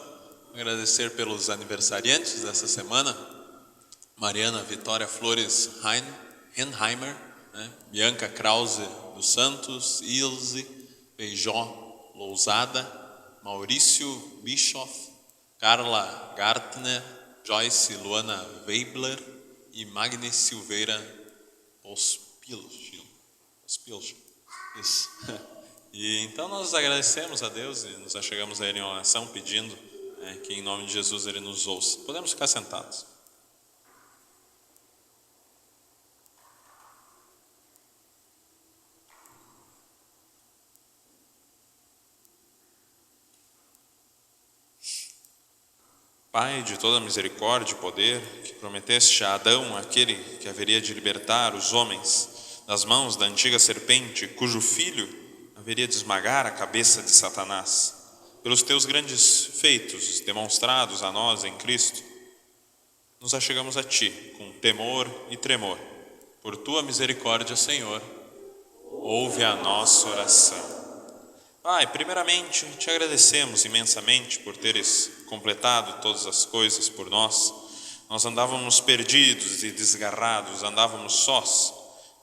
agradecer pelos aniversariantes dessa semana, Mariana Vitória Flores Henheimer, né? Bianca Krause dos Santos, Ilse Feijó Lousada, Maurício Bischoff, Carla Gartner, Joyce Luana Weibler e Magni Silveira Ospilch. Isso. E então nós agradecemos a Deus e nos achegamos a Ele em oração, pedindo que em nome de Jesus Ele nos ouça. Podemos ficar sentados. Pai de toda misericórdia e poder, que prometeste a Adão aquele que haveria de libertar os homens das mãos da antiga serpente, cujo filho haveria de esmagar a cabeça de Satanás, pelos teus grandes feitos demonstrados a nós em Cristo, nos achegamos a Ti com temor e tremor. Por Tua misericórdia, Senhor, ouve a nossa oração. Pai, primeiramente, Te agradecemos imensamente por teres completado todas as coisas por nós. Nós andávamos perdidos e desgarrados, andávamos sós,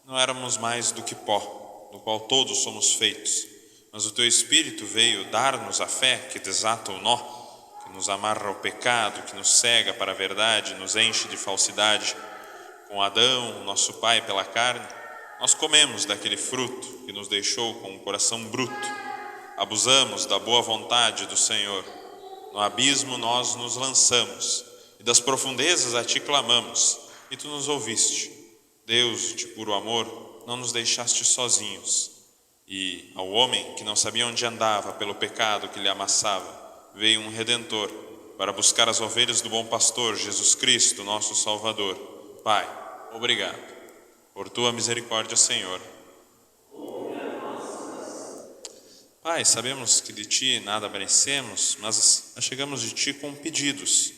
não éramos mais do que pó, do qual todos somos feitos. Mas o Teu Espírito veio dar-nos a fé que desata o nó, que nos amarra ao pecado, que nos cega para a verdade, nos enche de falsidade. Com Adão, nosso pai pela carne, nós comemos daquele fruto que nos deixou com um coração bruto. Abusamos da boa vontade do Senhor. No abismo nós nos lançamos, e das profundezas a Ti clamamos, e Tu nos ouviste. Deus, de puro amor, não nos deixaste sozinhos. E ao homem que não sabia onde andava pelo pecado que lhe amassava, veio um Redentor para buscar as ovelhas do bom pastor, Jesus Cristo, nosso Salvador. Pai, obrigado. Por Tua misericórdia, Senhor. Pai, sabemos que de Ti nada merecemos, mas achegamos de Ti com pedidos.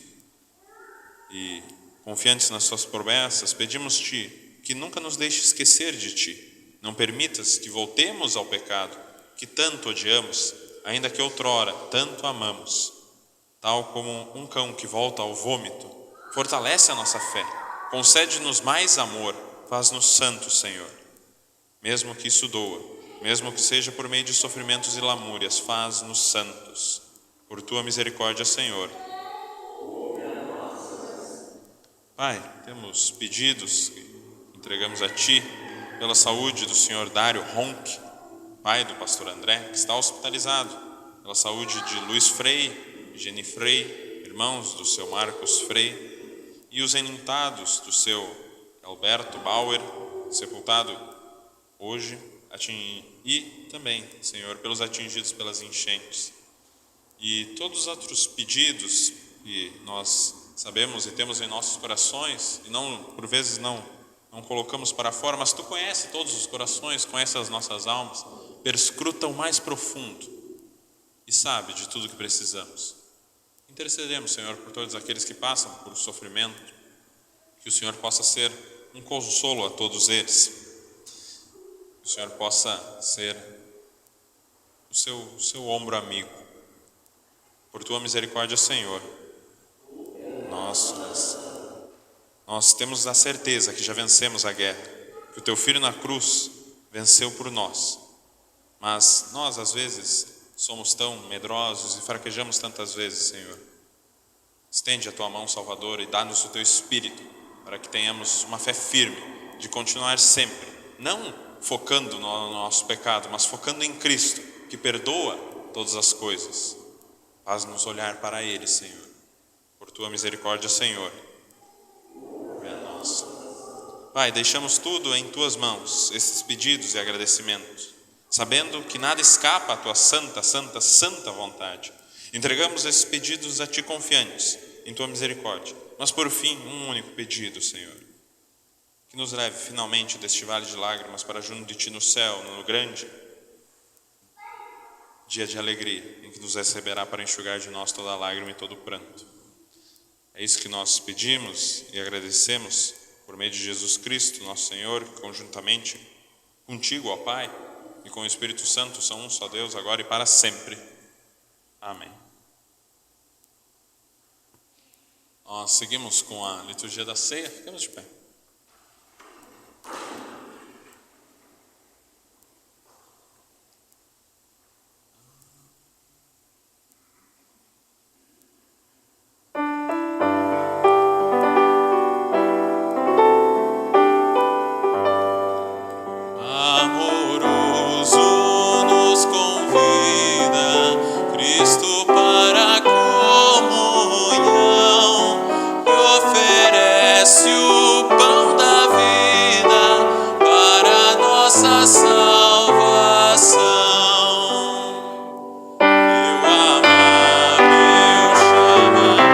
E, confiantes nas Suas promessas, pedimos-Te que nunca nos deixe esquecer de Ti. Não permitas que voltemos ao pecado, que tanto odiamos, ainda que outrora tanto amamos. Tal como um cão que volta ao vômito, fortalece a nossa fé, concede-nos mais amor, faz-nos santos, Senhor. Mesmo que isso doa, mesmo que seja por meio de sofrimentos e lamúrias, faz-nos santos. Por Tua misericórdia, Senhor. Pai, temos pedidos que entregamos a Ti pela saúde do Senhor Dário Ronck, pai do pastor André, que está hospitalizado, pela saúde de Luiz Frei, Jenny Frei, irmãos do seu Marcos Frei, e os enlutados do seu Alberto Bauer, sepultado hoje, e também, Senhor, pelos atingidos pelas enchentes. E todos os outros pedidos que nós sabemos e temos em nossos corações, e por vezes não colocamos para fora, mas Tu conheces todos os corações, conheces as nossas almas, perscruta o mais profundo e sabe de tudo que precisamos. Intercedemos, Senhor, por todos aqueles que passam por sofrimento, que o Senhor possa ser um consolo a todos eles. Que o Senhor possa ser o seu ombro amigo. Por Tua misericórdia, Senhor, nós temos a certeza que já vencemos a guerra, que o Teu Filho na cruz venceu por nós. Mas nós, às vezes, somos tão medrosos e fraquejamos tantas vezes, Senhor. Estende a Tua mão salvadora e dá-nos o Teu Espírito, para que tenhamos uma fé firme de continuar sempre, não focando no nosso pecado, mas focando em Cristo, que perdoa todas as coisas. Faz-nos olhar para Ele, Senhor. Por Tua misericórdia, Senhor. É nossa. Pai, deixamos tudo em Tuas mãos, esses pedidos e agradecimentos, sabendo que nada escapa à Tua santa, santa, santa vontade. Entregamos esses pedidos a Ti confiantes, em Tua misericórdia. Mas por fim, um único pedido, Senhor. Que nos leve finalmente deste vale de lágrimas para junto de Ti no céu, no grande dia de alegria, em que nos receberá para enxugar de nós toda lágrima e todo pranto. É isso que nós pedimos e agradecemos por meio de Jesus Cristo, nosso Senhor, que conjuntamente contigo, ó Pai, e com o Espírito Santo são um só Deus, agora e para sempre. Amém. Nós seguimos com a liturgia da ceia. Ficamos de pé. Amoroso nos convida Cristo para a comunhão e oferece o pão da vida para a nossa salvação. Meu amar, meu chamamento.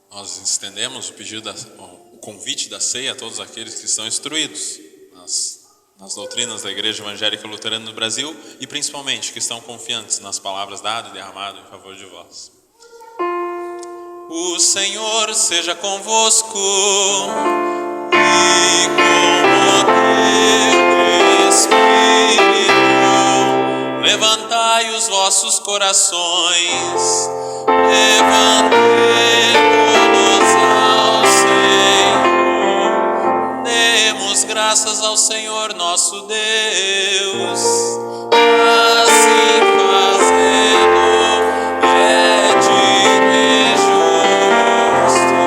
Nós estendemos o convite da ceia a todos aqueles que estão instruídos nas doutrinas da Igreja Evangélica Luterana no Brasil e principalmente que estão confiantes nas palavras dadas e derramadas em favor de vós. O Senhor seja convosco e com o teu espírito. Levantai os vossos corações, levantemo-nos ao Senhor. Demos graças ao Senhor nosso Deus. Assim fazendo é digno e justo.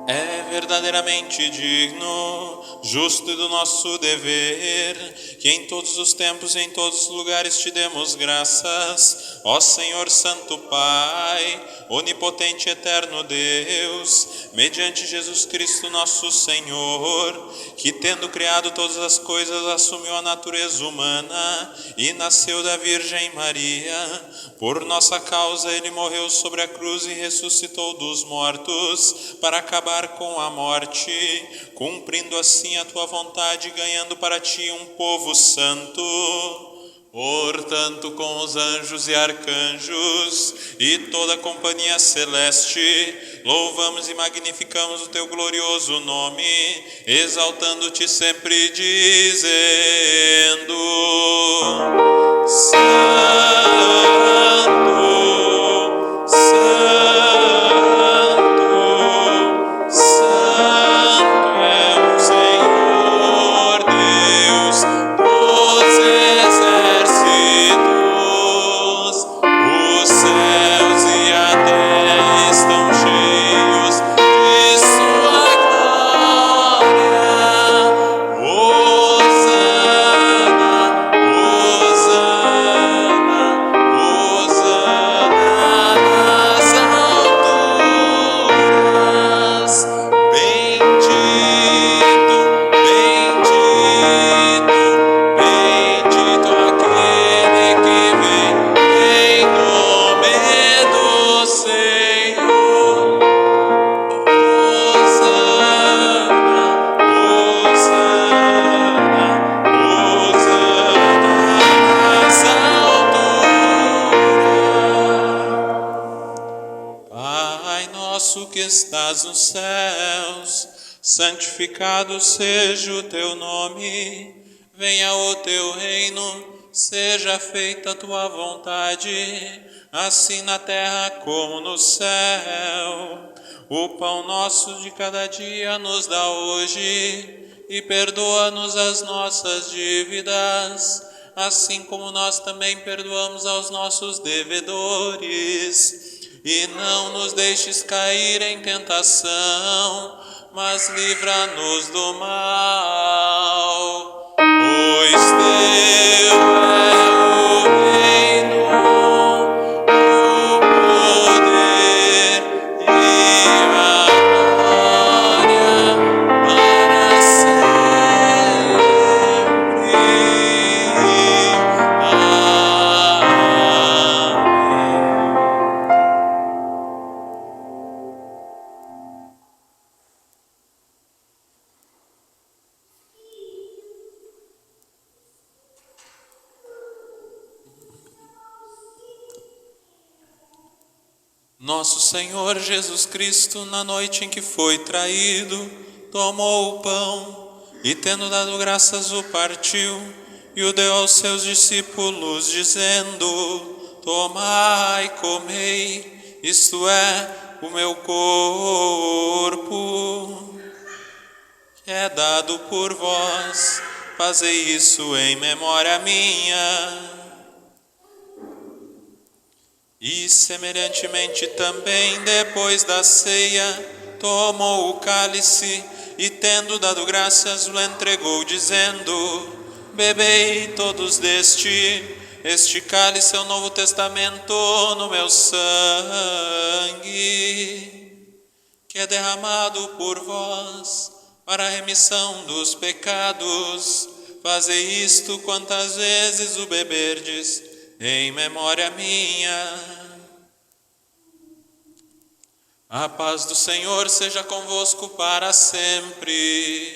É verdadeiramente digno, justo e do nosso dever, que em todos os tempos e em todos os lugares te demos graças, ó Senhor Santo Pai, onipotente e eterno Deus, mediante Jesus Cristo nosso Senhor, que tendo criado todas as coisas assumiu a natureza humana e nasceu da Virgem Maria. Por nossa causa ele morreu sobre a cruz e ressuscitou dos mortos para acabar com a morte, cumprindo assim a tua vontade e ganhando para ti um povo santo. Portanto, com os anjos e arcanjos e toda a companhia celeste, louvamos e magnificamos o teu glorioso nome, exaltando-te sempre, dizendo: Santo, Santo, Santo é o Senhor Deus dos exércitos. Os céus e a terra estão cheios de sua glória. Hosana, Hosana, Hosana nas alturas. Bendito, bendito, bendito aquele que vem em nome do Senhor. Hosana, Hosana, Hosana nas alturas. Pai nosso que estás nos céus, santificado seja o teu nome. Venha o teu reino, seja feita a tua vontade, assim na terra como no céu. O pão nosso de cada dia nos dá hoje, e perdoa-nos as nossas dívidas, assim como nós também perdoamos aos nossos devedores. E não nos deixes cair em tentação, mas livra-nos do mal. Pois teu é o reino, o poder e a glória para sempre. Amém. Nosso Senhor Jesus Cristo, na noite em que foi traído, tomou o pão e, tendo dado graças, o partiu e o deu aos seus discípulos, dizendo: tomai, comei, isto é o meu corpo, que é dado por vós. Fazei isso em memória minha. E semelhantemente também, depois da ceia, tomou o cálice e, tendo dado graças, o entregou, dizendo: bebei todos deste, este cálice é o Novo Testamento no meu sangue, que é derramado por vós para a remissão dos pecados. Fazei isto quantas vezes o beberdes, em memória minha. A paz do Senhor seja convosco para sempre.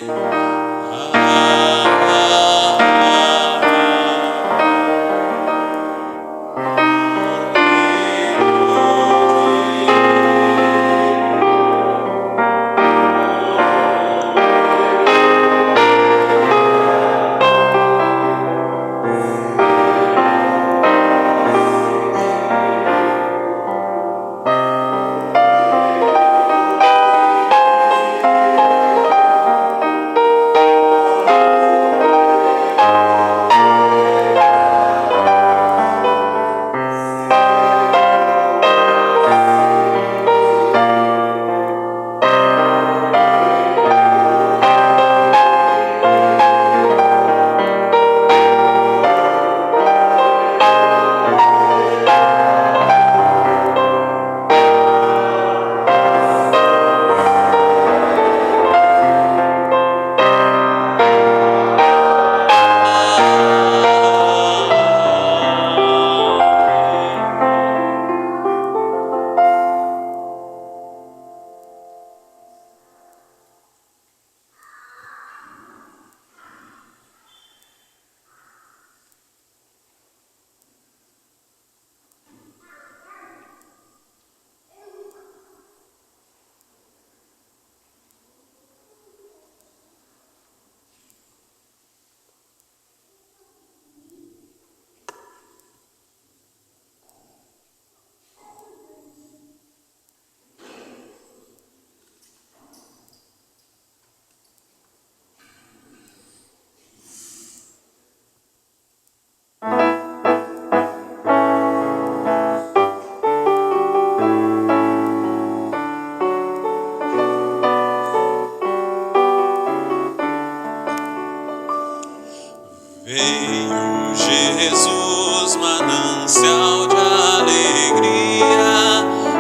Veio Jesus, manancial de alegria.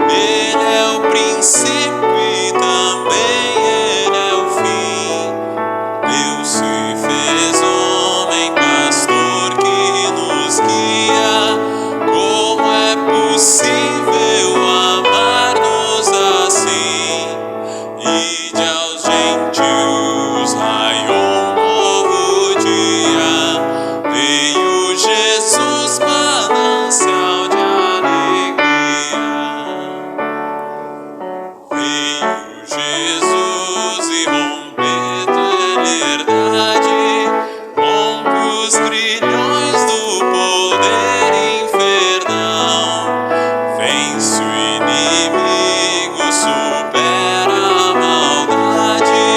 Ele é o princípio e também Ele é o fim. Deus se fez homem, pastor que nos guia. Como é possível amar-nos assim? Ide aos gentios, raiou um novo dia. Veio Jesus, manancial de alegria. Veio Jesus e rompeu a liberdade, rompe os grilhões do poder infernal. Vence o inimigo, supera a maldade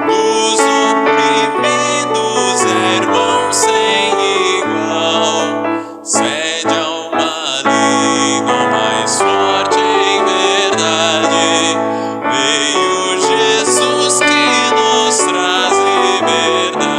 dos oprimidos, irmãos sem igual. Cede ao maligno, mais forte em verdade. Veio Jesus que nos traz liberdade.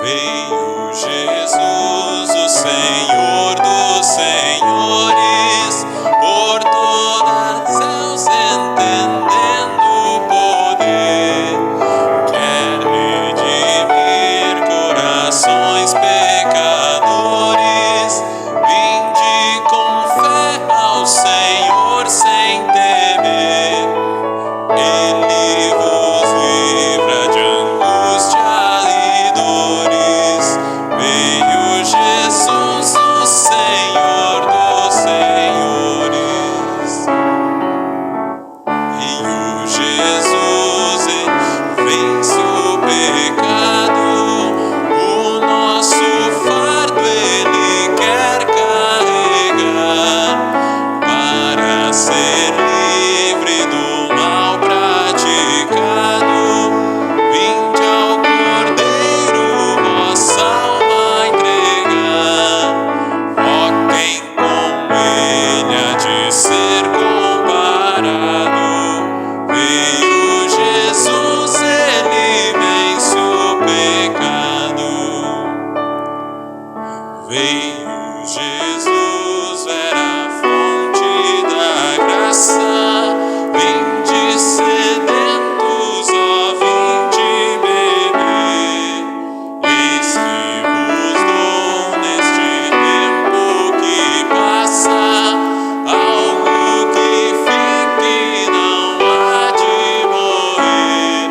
Veio Jesus, o Senhor dos senhores, por todas elas entendendo o poder. Quer redimir corações pecadores. Vinde com fé ao Senhor sem temer. Ele vos livra de angústia e dores. Veio Jesus, o Senhor. Veio Jesus, era a fonte da graça. Vinde sedentos, ó, vinde beber. Eis que vos dou neste tempo que passa algo que fique, não há de morrer.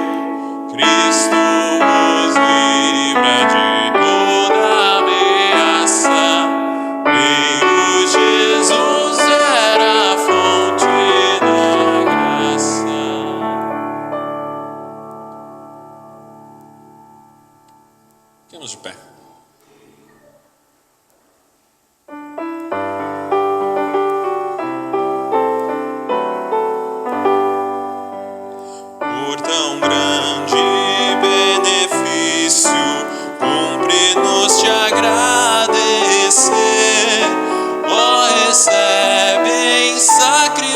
Cristo vos livra de toda ameaça. Veio Jesus, era a fonte da graça. Fiquemos de pé. Por tão grande benefício, cumpre-nos te agradecer. Ó, recebe em sacrifício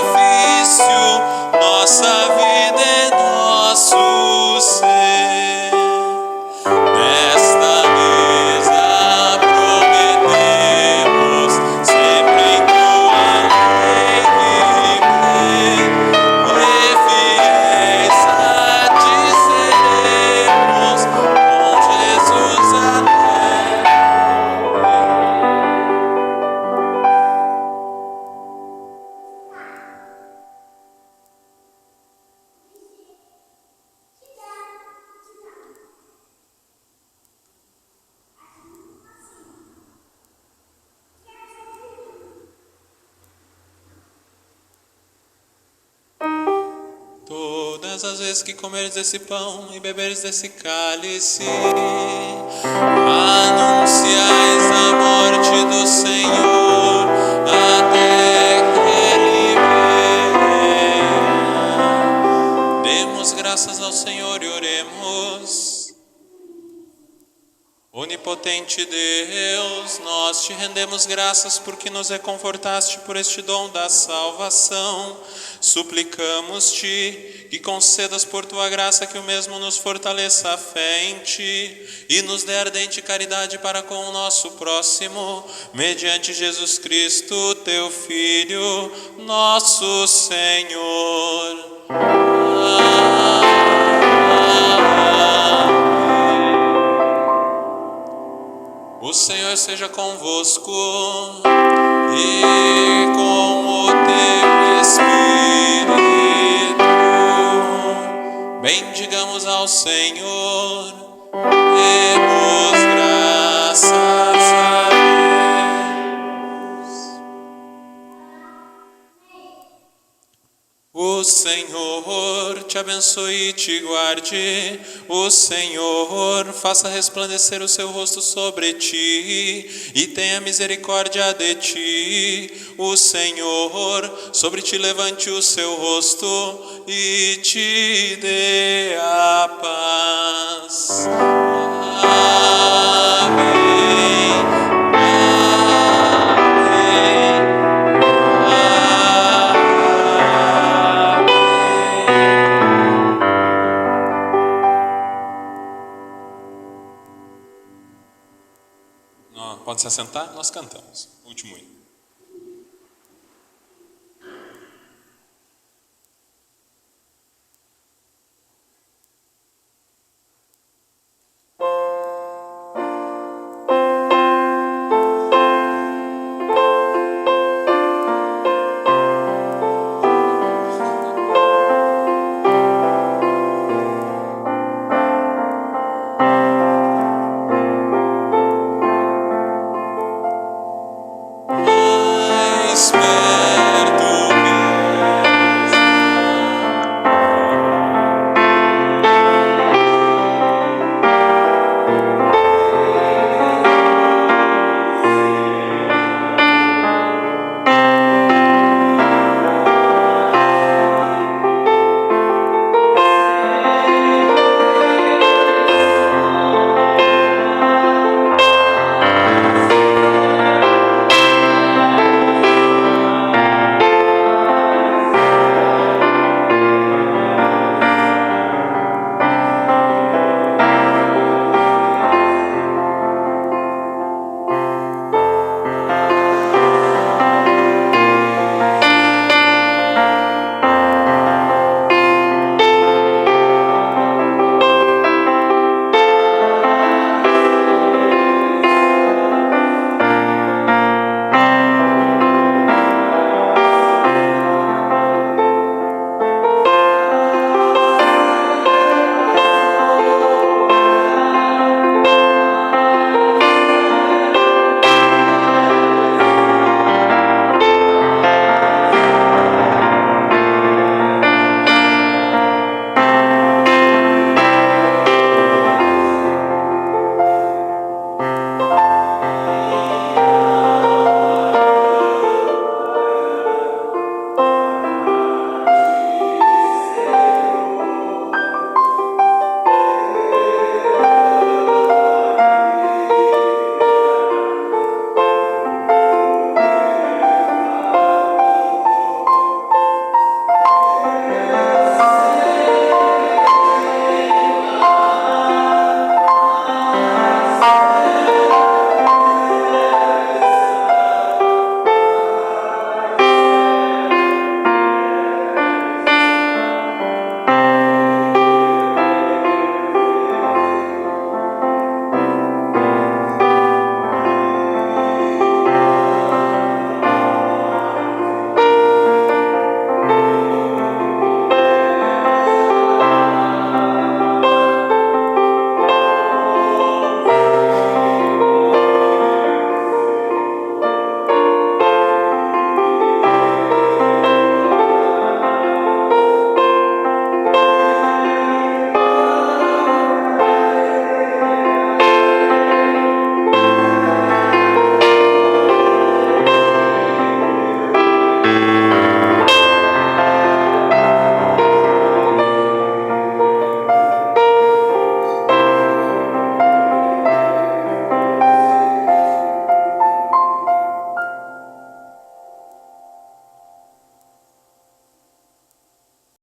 nossa vida e nosso ser. Nesta mesa prometemos sempre em tua lei viver. E fiéis a ti seremos, com Jesus até morrer. Todas as vezes que comeres desse pão e beberes desse cálice, anunciais a morte do Senhor até que Ele venha. Demos graças ao Senhor e oremos. Onipotente Deus, nós te rendemos graças porque nos reconfortaste por este dom da salvação. Suplicamos-te que concedas por tua graça que o mesmo nos fortaleça a fé em ti e nos dê ardente caridade para com o nosso próximo, mediante Jesus Cristo, teu Filho, nosso Senhor. Amém. O Senhor seja convosco e com o teu espírito. Bendigamos ao Senhor, demos graças a Deus. O Senhor te abençoe e te guarde. O Senhor faça resplandecer o seu rosto sobre ti e tenha misericórdia de ti. O Senhor sobre ti levante o seu rosto e te dê a paz. Amém. Pode se assentar, nós cantamos. Último hino. Espera